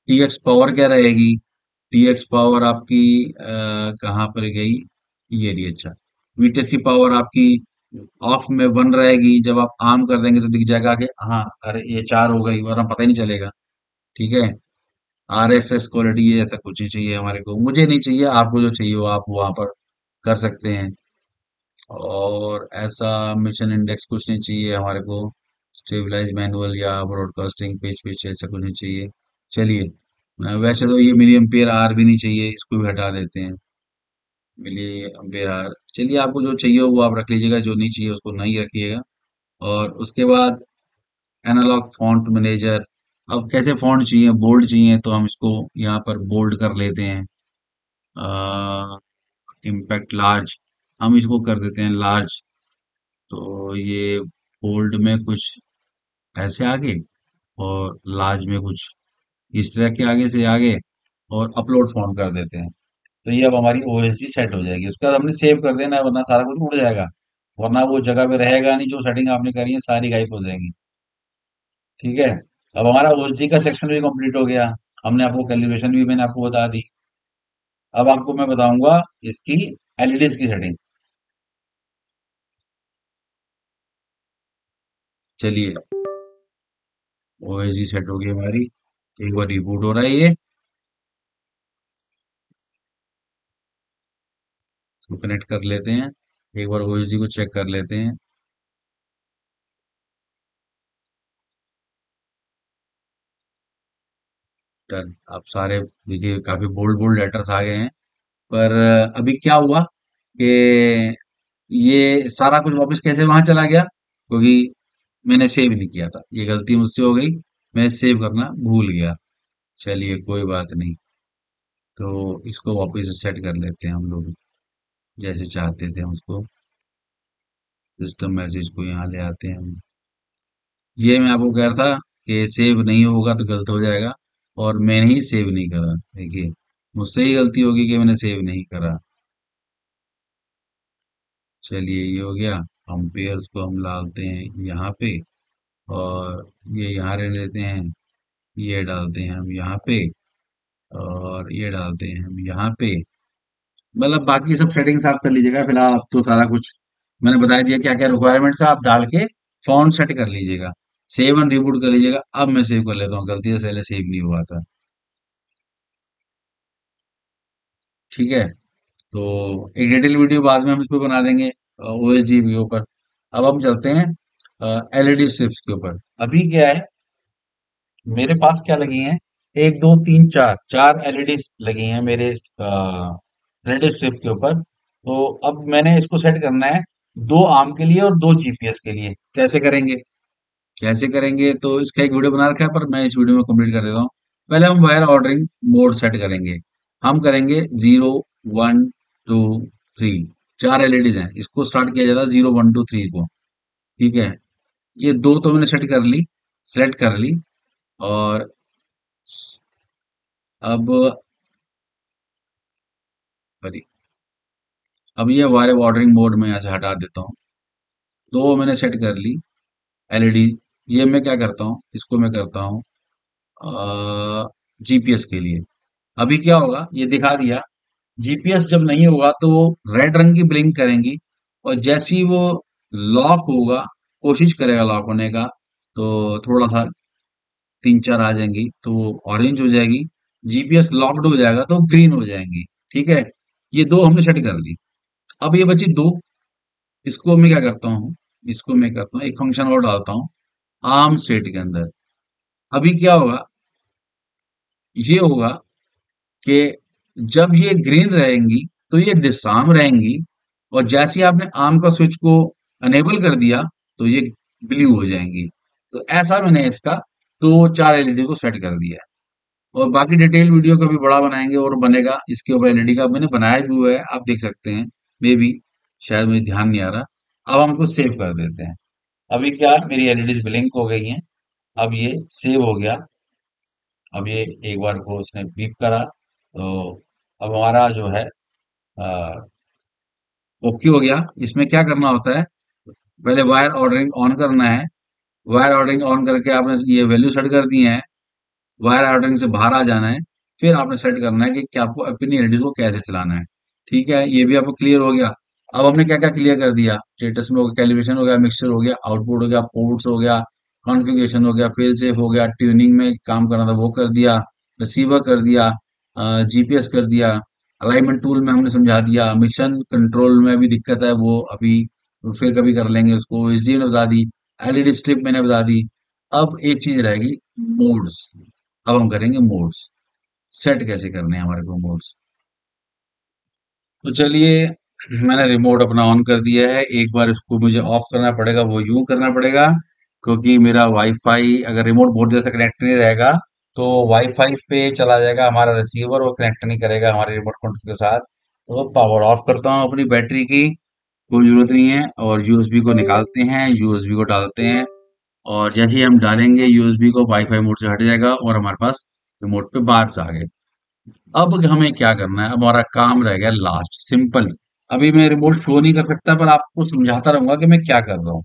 टीएक्स पावर क्या रहेगी, टीएक्स पावर आपकी कहाँ पर गई, ये रही। अच्छा, वीटीएस की पावर आपकी ऑफ में वन रहेगी, जब आप आम कर देंगे तो दिख जाएगा कि हाँ अरे ये चार हो गई, वरना पता ही नहीं चलेगा। ठीक है, आरएसएस क्वालिटी, ये ऐसा कुछ ही चाहिए हमारे को, मुझे नहीं चाहिए, आपको जो चाहिए वो आप वहां पर कर सकते हैं। और ऐसा मिशन इंडेक्स कुछ नहीं चाहिए हमारे को। स्टेबलाइज मैनुअल या ब्रॉडकास्टिंग पेज पेज ऐसा कुछ नहीं चाहिए। चलिए, वैसे तो ये मिली एम्पियर आर भी नहीं चाहिए, इसको भी हटा देते हैं। मिली एम्पियर आर चलिए, आपको जो चाहिए वो आप रख लीजिएगा, जो नहीं चाहिए उसको नहीं रखिएगा। और उसके बाद एनालॉग फॉन्ट मैनेजर। अब कैसे फॉन्ट चाहिए, बोल्ड चाहिए तो हम इसको यहाँ पर बोल्ड कर लेते हैं। इम्पैक्ट लार्ज, हम इसको कर देते हैं लार्ज। तो ये बोल्ड में कुछ ऐसे आगे, और लार्ज में कुछ इस तरह के आगे से आगे, और अपलोड फॉन्ट कर देते हैं। तो ये अब हमारी ओएसडी सेट हो जाएगी। उसके बाद हमने सेव कर देना है, वरना सारा कुछ उड़ जाएगा। वरना वो जगह पे रहेगा नहीं, जो सेटिंग आपने करी है सारी गायब हो जाएंगी। ठीक है। अब हमारा ओएसडी का सेक्शन भी कंप्लीट हो गया। हमने आपको कैलिब्रेशन भी मैंने आपको बता दी। अब आपको मैं बताऊंगा इसकी एलईडीज की सेटिंग। चलिए, ओएसडी सेट हो गई हमारी। एक बार रिबूट हो रहा है ये, इसको कनेक्ट कर लेते हैं। एक बार ओएसडी को चेक कर लेते हैं। डन। अब सारे देखिए काफी बोल्ड बोल्ड लेटर्स आ गए हैं। पर अभी क्या हुआ कि ये सारा कुछ वापस कैसे वहां चला गया, क्योंकि मैंने सेव नहीं किया था। ये गलती मुझसे हो गई, मैं सेव करना भूल गया। चलिए कोई बात नहीं। तो इसको वापस सेट कर लेते हैं हम लोग, जैसे चाहते थे हम उसको। सिस्टम मैसेज को यहाँ ले आते हैं हम। ये मैं आपको कह रहा था कि सेव नहीं होगा तो गलत हो जाएगा, और मैंने ही सेव नहीं करा। देखिए, मुझसे ही गलती होगी कि मैंने सेव नहीं करा। चलिए ये हो गया। हम पेयर्स को हम डालते हैं यहाँ पे, और ये यहाँ रहने देते हैं। ये डालते हैं हम यहाँ पे, और ये डालते हैं हम यहाँ पे। मतलब बाकी सब सेटिंग्स आप कर लीजिएगा। फिलहाल आप तो सारा कुछ मैंने बता दिया, क्या क्या रिक्वायरमेंट्स है आप डाल के फॉन्ट सेट कर लीजिएगा। सेव एंड रिबूट कर लीजिएगा। अब मैं सेव कर लेता हूँ, गलती से पहले सेव नहीं हुआ था। ठीक है। तो एक डिटेल वीडियो बाद में हम इस पे बना देंगे ओएसडी के ऊपर। अब हम चलते हैं एलईडी स्ट्रिप्स के ऊपर। अभी क्या है, मेरे पास क्या लगी हैं, एक दो तीन चार चार एलईडी लगी हैं मेरे एलईडी स्ट्रिप के ऊपर। तो अब मैंने इसको सेट करना है, दो आर्म के लिए और दो जीपीएस के लिए। कैसे करेंगे, कैसे करेंगे तो इसका एक वीडियो बना रखा है, पर मैं इस वीडियो में कंप्लीट कर देता हूँ। पहले हम वायर ऑर्डरिंग मोड सेट करेंगे। हम करेंगे 0 1 2 3। चार एलईडीज हैं, इसको स्टार्ट किया जाता है 0 1 2 3 को। ठीक है। ये दो तो मैंने सेट कर ली, सेलेक्ट कर ली। और अब सॉरी, अब ये वायर ऑर्डरिंग मोड में यहाँ से हटा देता हूँ। तो मैंने सेट कर ली एलईडीज। ये मैं क्या करता हूँ, इसको मैं करता हूँ जीपीएस के लिए। अभी क्या होगा, ये दिखा दिया। जीपीएस जब नहीं होगा तो वो रेड रंग की ब्लिंक करेंगी, और जैसे ही वो लॉक होगा, कोशिश करेगा लॉक होने का, तो थोड़ा सा तीन चार आ जाएंगी तो वो ऑरेंज हो जाएगी। जीपीएस लॉक्ड हो जाएगा तो ग्रीन हो जाएंगी। ठीक है। ये दो हमने सेट कर ली। अब ये बची दो, इसको मैं क्या करता हूँ, इसको मैं करता हूँ एक फंक्शन और डालता हूँ आर्म स्टेट के अंदर। अभी क्या होगा, ये होगा कि जब ये ग्रीन रहेंगी तो ये डिसआर्म रहेंगी, और जैसे ही आपने आर्म का स्विच को अनेबल कर दिया तो ये ब्लू हो जाएंगी। तो ऐसा मैंने इसका तो चार एलईडी को सेट कर दिया है। और बाकी डिटेल वीडियो कभी बड़ा बनाएंगे और बनेगा इसके ऊपर। एलईडी का मैंने बनाया भी हुआ है, आप देख सकते हैं। मे बी, शायद मुझे ध्यान नहीं आ रहा। अब हम इसको सेव कर देते हैं। अभी क्या, मेरी एलईडीज ब्लिंक हो गई हैं। अब ये सेव हो गया। अब ये एक बार को उसने बीप करा, तो अब हमारा जो है ओके हो गया। इसमें क्या करना होता है, पहले वायर ऑर्डरिंग ऑन करना है। वायर ऑर्डरिंग ऑन करके आपने ये वैल्यू सेट कर दी है। वायर ऑर्डरिंग से बाहर आ जाना है। फिर आपने सेट करना है कि आपको अपनी एलईडी को कैसे चलाना है। ठीक है, ये भी आपको क्लियर हो गया। अब हमने क्या क्या क्लियर कर दिया, स्टेटस में हो गया, कैलिब्रेशन हो गया, मिक्सचर हो गया, आउटपुट हो गया, पोर्ट्स हो गया, कॉन्फ़िगरेशन हो गया, फेल सेफ हो गया, ट्यूनिंग में काम करना था वो कर दिया, रिसीवर कर दिया, जीपीएस कर दिया। अलाइनमेंट टूल में हमने समझा दिया, मिशन कंट्रोल में भी दिक्कत है वो अभी फिर कभी कर लेंगे उसको, एसडीएम ने बता दी, एलईडी स्ट्रिप मैंने बता दी। अब एक चीज रहेगी, मोड्स। अब हम करेंगे मोड्स, सेट कैसे करने हैं हमारे को मोड्स। तो चलिए, मैंने रिमोट अपना ऑन कर दिया है। एक बार इसको मुझे ऑफ करना पड़ेगा, वो यूं करना पड़ेगा क्योंकि मेरा वाईफाई अगर रिमोट बोर्ड जैसे कनेक्ट नहीं रहेगा तो वाईफाई पे चला जाएगा हमारा रिसीवर, वो कनेक्ट नहीं करेगा हमारे रिमोट कंट्रोल के साथ। तो पावर ऑफ करता हूँ अपनी बैटरी की, कोई जरूरत नहीं है। और यूएसबी को निकालते हैं, यूएसबी को डालते हैं, और जैसे ही हम डालेंगे यूएसबी को, वाईफाई मोड से हट जाएगा और हमारे पास रिमोट पे बार्स आ गए। अब हमें क्या करना है, अब हमारा काम रह गया लास्ट, सिंपल। अभी मैं रिमोट शो नहीं कर सकता पर आपको समझाता रहूंगा कि मैं क्या कर रहा हूँ,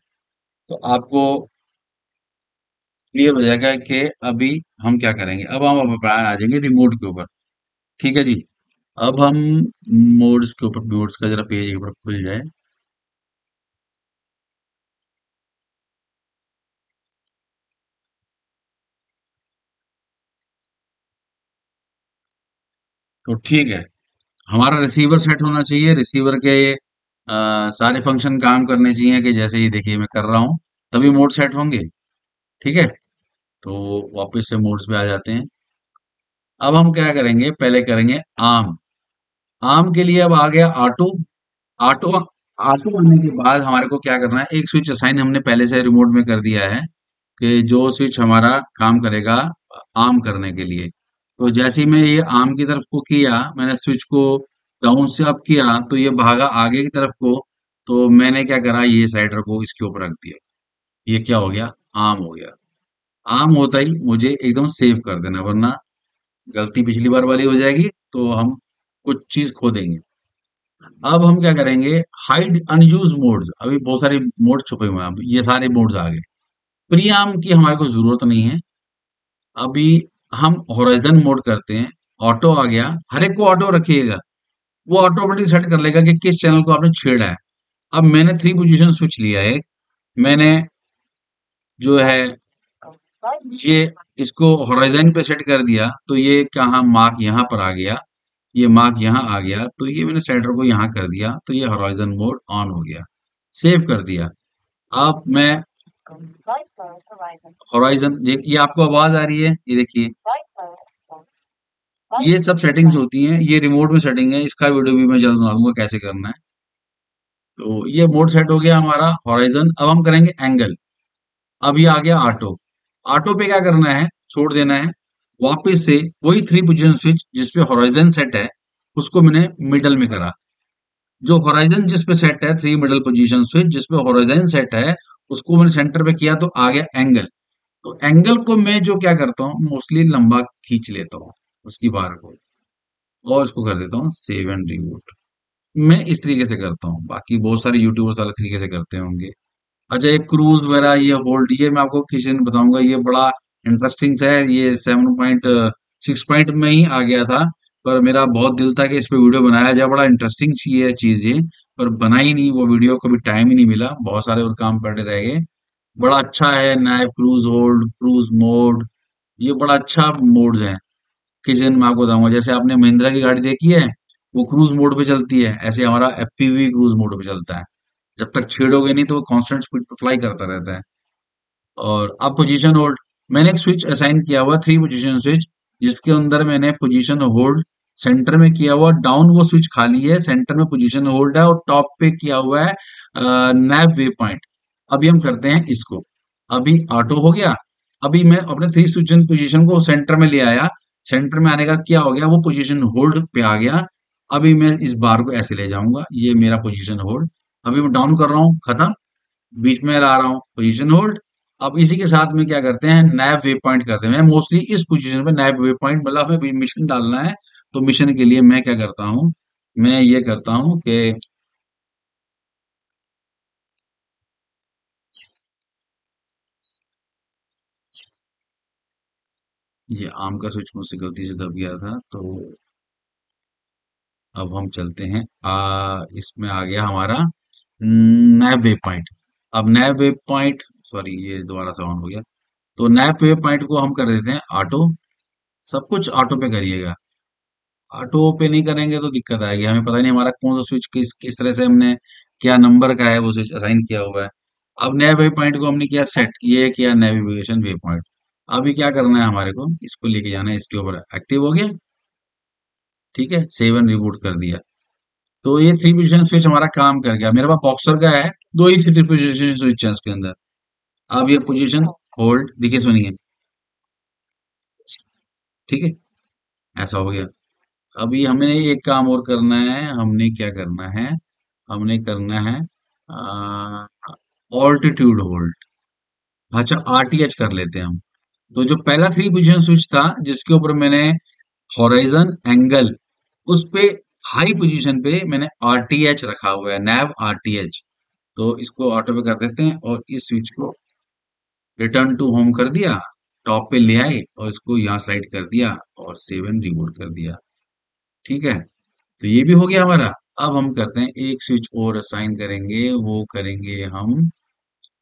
तो आपको क्लियर हो जाएगा कि अभी हम क्या करेंगे। अब हम अब आ जाएंगे रिमोट के ऊपर। ठीक है जी। अब हम मोड्स के ऊपर, मोड्स का जरा पेज एक बार खुल जाए। तो ठीक है, हमारा रिसीवर सेट होना चाहिए, रिसीवर के सारे फंक्शन काम करने चाहिए कि जैसे ही देखिए मैं कर रहा हूँ तभी मोड सेट होंगे। ठीक है, तो वापस से मोड्स पे आ जाते हैं। अब हम क्या करेंगे, पहले करेंगे आर्म। आर्म के लिए अब आ गया ऑटो। ऑटो ऑटो आने के बाद हमारे को क्या करना है, एक स्विच असाइन हमने पहले से रिमोट में कर दिया है कि जो स्विच हमारा काम करेगा आर्म करने के लिए। तो जैसे ही मैं ये आर्म की तरफ को किया, मैंने स्विच को डाउन से अप किया तो ये भागा आगे की तरफ को। तो मैंने क्या करा, ये स्लाइडर को इसके ऊपर रख दिया। ये क्या हो गया, आर्म हो गया। आर्म होता ही मुझे एकदम सेव कर देना, वरना गलती पिछली बार वाली हो जाएगी तो हम कुछ चीज खो देंगे। अब हम क्या करेंगे, हाइड अनयूज मोड्स। अभी बहुत सारे मोड छुपे हुए हैं, अब ये सारे मोड्स आ गए। प्री आर्म की हमारे को जरूरत नहीं है अभी। हम होराइजन मोड करते हैं, ऑटो आ गया, हर एक को ऑटो रखिएगा, वो ऑटोमेटिक सेट कर लेगा कि किस चैनल को आपने छेड़ा है। अब मैंने थ्री पोजीशन स्विच लिया है, मैंने जो है ये इसको होराइजन पे सेट कर दिया तो ये कहाँ मार्क यहाँ पर आ गया, ये मार्क यहाँ आ गया, तो ये मैंने स्लाइडर को यहाँ कर दिया तो ये होराइजन मोड ऑन हो गया। सेव कर दिया। अब मैं होराइजन, ये आपको आवाज आ रही है, ये देखिए, ये सब सेटिंग्स होती हैं, ये रिमोट में सेटिंग है, इसका वीडियो भी मैं जल्द बनाऊंगा कैसे करना है। तो ये मोड सेट हो गया हमारा होराइजन। अब हम करेंगे एंगल। अब ये आ गया ऑटो। ऑटो पे क्या करना है, छोड़ देना है, वापस से वही थ्री पोजीशन स्विच जिसपे होराइजन सेट है उसको मैंने मिडल में करा। जो होराइजन जिस पे सेट है, थ्री मिडल पोजीशन स्विच जिस पे होराइजन सेट है, उसको मैंने सेंटर पे किया तो आ गया एंगल। तो एंगल को मैं जो क्या करता हूँ, मोस्टली लंबा खींच लेता हूँ उसकी बार को, और इसको कर देता हूँ सेव एंड रिबूट। मैं इस तरीके से करता हूँ, बाकी बहुत सारे यूट्यूबर्स अलग तरीके से करते होंगे। अच्छा, ये क्रूज वगैरह, ये होल्ड, ये मैं आपको किसी दिन बताऊंगा, ये बड़ा इंटरेस्टिंग है। ये 7.6 पॉइंट में ही आ गया था, पर मेरा बहुत दिल था कि इस पे वीडियो बनाया जाए, बड़ा इंटरेस्टिंग चीज ये, पर बना ही नहीं वो वीडियो, कभी टाइम ही नहीं मिला, बहुत सारे और काम पड़े रह गए। बड़ा अच्छा है, नया क्रूज होल्ड, क्रूज मोड, ये बड़ा अच्छा मोड्स है। किसी दिन मैं आपको बताऊंगा, जैसे आपने महिंद्रा की गाड़ी देखी है, वो क्रूज मोड पे चलती है, ऐसे हमारा एफपीवी क्रूज मोड पे चलता है। जब तक छेड़ोगे नहीं तो वो कांस्टेंट स्पीड पे फ्लाई करता रहता है। और अब पोजीशन होल्ड, मैंने एक स्विच असाइन किया हुआ, थ्री पोजीशन स्विच, जिसके अंदर मैंने पोजीशन होल्ड सेंटर में किया हुआ, डाउन वो स्विच खाली है, सेंटर में पोजीशन होल्ड है, और टॉप पे किया हुआ है नैव वे पॉइंट। अभी हम करते हैं इसको। अभी ऑटो हो गया। अभी मैं अपने थ्री स्विच पोजीशन को सेंटर में ले आया, सेंटर में आने का क्या हो गया, वो पोजीशन होल्ड पे आ गया। अभी मैं इस बार को ऐसे ले जाऊंगा, ये मेरा पोजीशन होल्ड। अभी मैं डाउन कर रहा हूँ, खत्म, बीच में ला रहा हूँ, पोजीशन होल्ड। अब इसी के साथ में क्या करते हैं, नैव वे पॉइंट करते हैं। मैं मोस्टली इस पोजीशन पे नैव वे पॉइंट, मतलब हमें मिशन डालना है, तो मिशन के लिए मैं क्या करता हूँ, मैं ये करता हूँ कि ये आर्म का स्विच मुझसे गलती से दब गया था, तो अब हम चलते हैं, इसमें आ गया हमारा नैव वे पॉइंट। अब नैव वे पॉइंट, सॉरी ये दोबारा से ऑन हो गया। तो नैव वे पॉइंट को हम कर देते हैं ऑटो। सब कुछ ऑटो पे करिएगा। ऑटो पे नहीं करेंगे तो दिक्कत आएगी, हमें पता नहीं हमारा कौन सा स्विच किस तरह से हमने क्या नंबर का है वो स्विच असाइन किया हुआ है। अब नए वे पॉइंट को हमने किया सेट, ये किया नेविगेशन वे पॉइंट। अभी क्या करना है हमारे को, इसको लेके जाना है इसके ऊपर, एक्टिव हो गया, ठीक है, सेव एंड रिबूट कर दिया। तो ये थ्री पोजीशन स्विच हमारा काम कर गया। मेरे पास बॉक्सर का है, दो ही थ्री पोजीशन स्विच है उसके अंदर। अब ये पोजीशन होल्ड, देखिए सुनिए, ठीक है, ऐसा हो गया। अभी हमें एक काम और करना है, हमने क्या करना है, हमने करना है ऑल्टीट्यूड होल्ड। अच्छा, आरटीएच कर लेते हैं हम। तो जो पहला थ्री पोजीशन स्विच था जिसके ऊपर मैंने हॉराइजन एंगल, उस पे हाई पोजीशन पे मैंने आरटीएच रखा हुआ है, नैव आरटीएच। तो इसको ऑटो पे कर देते हैं और इस स्विच को रिटर्न टू होम कर दिया, टॉप पे ले आए और इसको यहाँ स्लाइड कर दिया और सेव एंड रिबूट कर दिया, ठीक है। तो ये भी हो गया हमारा। अब हम करते हैं एक स्विच और असाइन करेंगे, वो करेंगे हम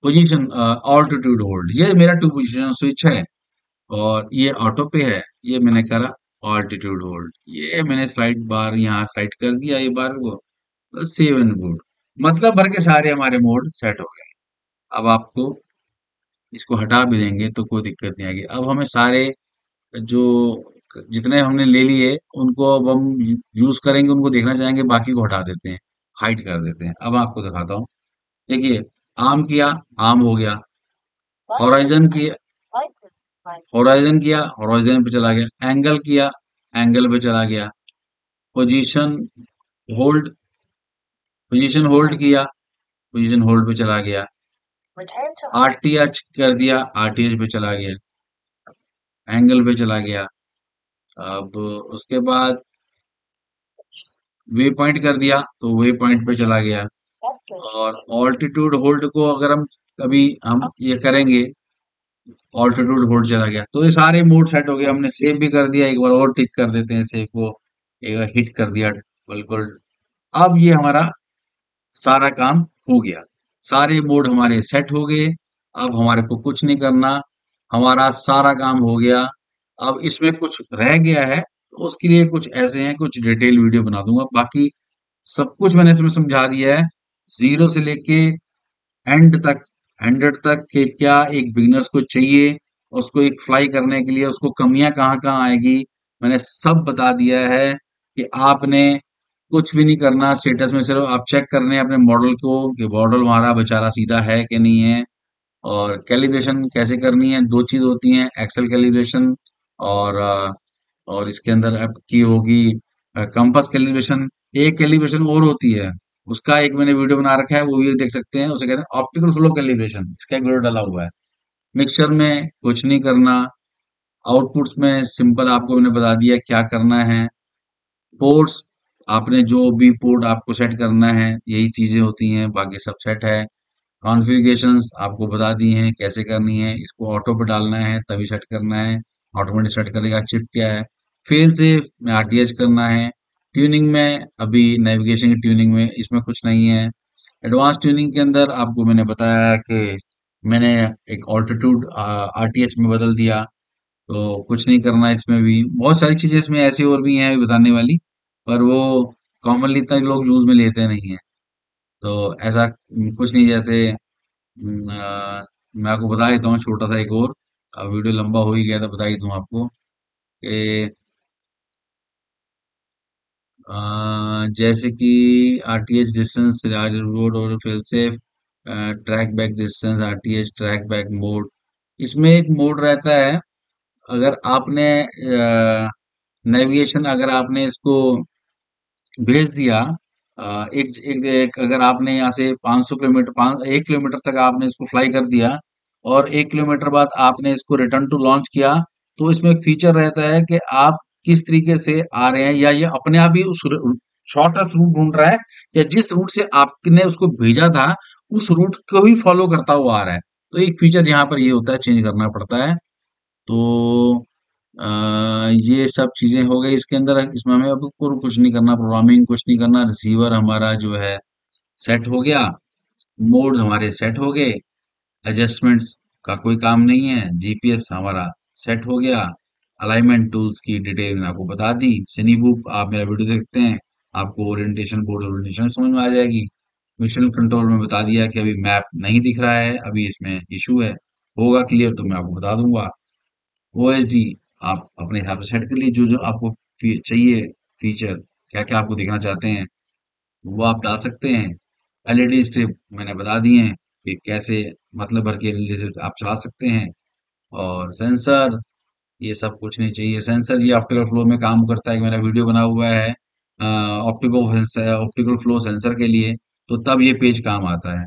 पोजीशन ऑल्टीट्यूड होल्ड। ये मेरा टू पोजीशन स्विच है और ये ऑटो पे है, ये मैंने करा ऑल्टीट्यूड होल्ड, ये मैंने स्लाइड बार यहाँ स्लाइड कर दिया ये बार को, सेव एंड बोर्ड, मतलब भर के सारे हमारे मोड सेट हो गए। अब आपको इसको हटा भी देंगे तो कोई दिक्कत नहीं आएगी। अब हमें सारे जो जितने हमने ले लिए उनको अब हम यूज करेंगे, उनको देखना चाहेंगे, बाकी को हटा देते हैं, हाइड कर देते हैं। अब आपको दिखाता हूँ, देखिए, आर्म किया, आर्म हो गया, होराइजन किया, होराइजन किया, होराइजन पे चला गया, एंगल किया, एंगल पे चला गया, पोजीशन होल्ड, पोजीशन होल्ड किया, पोजीशन होल्ड पे चला गया, आरटीएच कर दिया, आरटीएच पे चला गया, एंगल पे चला गया। अब उसके बाद वे पॉइंट कर दिया तो वे पॉइंट पे चला गया। और ऑल्टीट्यूड होल्ड को अगर हम कभी हम ये करेंगे, ऑल्टीट्यूड होल्ड चला गया, तो ये सारे मोड सेट हो गए। हमने सेव भी कर दिया, एक बार और टिक कर देते हैं सेव को, एक बार हिट कर दिया, बिल्कुल। अब ये हमारा सारा काम हो गया, सारे मोड हमारे सेट हो गए। अब हमारे को कुछ नहीं करना, हमारा सारा काम हो गया। अब इसमें कुछ रह गया है तो उसके लिए कुछ ऐसे हैं, कुछ डिटेल वीडियो बना दूंगा। बाकी सब कुछ मैंने इसमें समझा दिया है, जीरो से लेके एंड तक, 100 तक के क्या एक बिगिनर्स को चाहिए, उसको एक फ्लाई करने के लिए उसको कमियां कहाँ कहाँ आएगी, मैंने सब बता दिया है। कि आपने कुछ भी नहीं करना, स्टेटस में सिर्फ आप चेक करने हैं अपने मॉडल को कि मॉडल हमारा बेचारा सीधा है कि नहीं है। और कैलिब्रेशन कैसे करनी है, दो चीज होती हैं, एक्सेल कैलिब्रेशन और और इसके अंदर आपकी होगी कंपास कैलिब्रेशन। एक कैलिब्रेशन और होती है, उसका एक मैंने वीडियो बना रखा है, वो भी देख सकते हैं, उसे कहते हैं ऑप्टिकल फ्लो कैलिब्रेशन, इसका एक वीडियो डाला हुआ है। मिक्सचर में कुछ नहीं करना, आउटपुट्स में सिंपल आपको मैंने बता दिया क्या करना है। पोर्ट्स, आपने जो भी पोर्ट आपको सेट करना है यही चीजें होती हैं, बाकी सब सेट है। कॉन्फ़िगरेशंस आपको बता दी हैं कैसे करनी है, इसको ऑटो पे डालना है तभी सेट करना है, ऑटोमेटिक सेट करेगा। चिप क्या है, फेल सेफ में आरटीएच करना है। ट्यूनिंग में अभी नेविगेशन की ट्यूनिंग में इसमें कुछ नहीं है। एडवांस ट्यूनिंग के अंदर आपको मैंने बताया कि मैंने एक ऑल्टीट्यूड आरटीएच में बदल दिया, तो कुछ नहीं करना इसमें भी। बहुत सारी चीजें इसमें ऐसी और भी हैं बताने वाली, पर वो कॉमनली इतना लोग यूज में लेते नहीं है। तो ऐसा कुछ नहीं, जैसे मैं आपको बता देता हूँ छोटा सा एक और, अब वीडियो लंबा हो ही गया तो बता ही दूं आपको कि जैसे कि आरटीएच डिस्टेंस रोड और fail safe, track back distance, RTH track back mode, इसमें एक मोड रहता है। अगर आपने नेविगेशन अगर आपने इसको भेज दिया, एक अगर आपने यहाँ से 500 किलोमीटर 1 किलोमीटर तक आपने इसको फ्लाई कर दिया और 1 किलोमीटर बाद आपने इसको रिटर्न टू लॉन्च किया, तो इसमें एक फीचर रहता है कि आप किस तरीके से आ रहे हैं, या ये अपने आप ही उस शॉर्टेस्ट रूट ढूंढ रहा है, या जिस रूट से आपने उसको भेजा था उस रूट को ही फॉलो करता हुआ आ रहा है। तो एक फीचर यहाँ पर ये होता है, चेंज करना पड़ता है। तो ये सब चीजें हो गई इसके अंदर, इसमें हमें अब कुछ नहीं करना, प्रोग्रामिंग कुछ नहीं करना। रिसीवर हमारा जो है सेट हो गया, मोड्स हमारे सेट हो गए, एडजस्टमेंट्स का कोई काम नहीं है, जीपीएस हमारा सेट हो गया। अलाइनमेंट टूल्स की डिटेल मैंने आपको बता दी। सिनीवूप आप मेरा वीडियो देखते हैं, आपको ओरिएंटेशन, बोर्ड ओरिएंटेशन समझ में आ जाएगी। मिशन कंट्रोल में बता दिया कि अभी मैप नहीं दिख रहा है, अभी इसमें इशू है, होगा क्लियर तो मैं आपको बता दूंगा। ओएसडी आप अपने हिसाब से सेट कर लीजिए, जो जो आपको चाहिए फीचर, क्या क्या आपको देखना चाहते हैं वो आप डाल सकते हैं। एलईडी स्ट्रिप मैंने बता दिए हैं कि कैसे मतलब भर के एलईडी स्ट्रिप आप चला सकते हैं। और सेंसर, ये सब कुछ नहीं चाहिए। सेंसर ये ऑप्टिकल फ्लो में काम करता है, कि मेरा वीडियो बना हुआ है ऑप्टिकल फ्लो सेंसर के लिए, तो तब ये पेज काम आता है।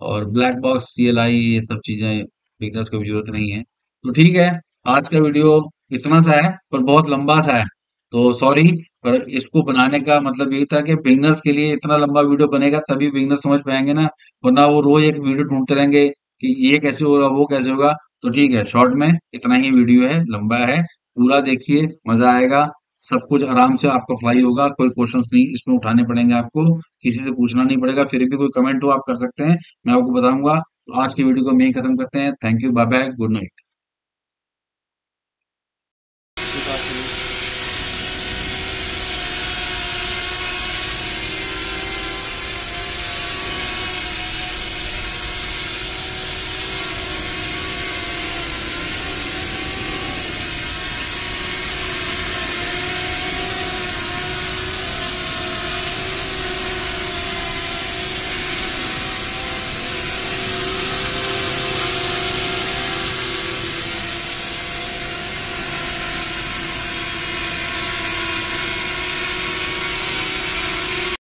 और ब्लैक बॉक्स, सीएलआई, ये सब चीजें बिगनर्स को भी जरूरत नहीं है। तो ठीक है, आज का वीडियो इतना सा है पर बहुत लंबा सा है, तो सॉरी। पर इसको बनाने का मतलब यही था कि बिगनर्स के लिए इतना लंबा वीडियो बनेगा तभी बिगनर्स समझ पाएंगे ना, वरना वो रोज एक वीडियो ढूंढते रहेंगे कि ये कैसे होगा वो कैसे होगा। तो ठीक है, शॉर्ट में इतना ही वीडियो है, लंबा है, पूरा देखिए, मजा आएगा। सब कुछ आराम से आपका फ्लाई होगा, कोई क्वेश्चंस नहीं इसमें उठाने पड़ेंगे आपको, किसी से पूछना नहीं पड़ेगा। फिर भी कोई कमेंट हो आप कर सकते हैं, मैं आपको बताऊंगा। तो आज की वीडियो को मैं ही खत्म करते हैं। Thank you, bye bye, good night.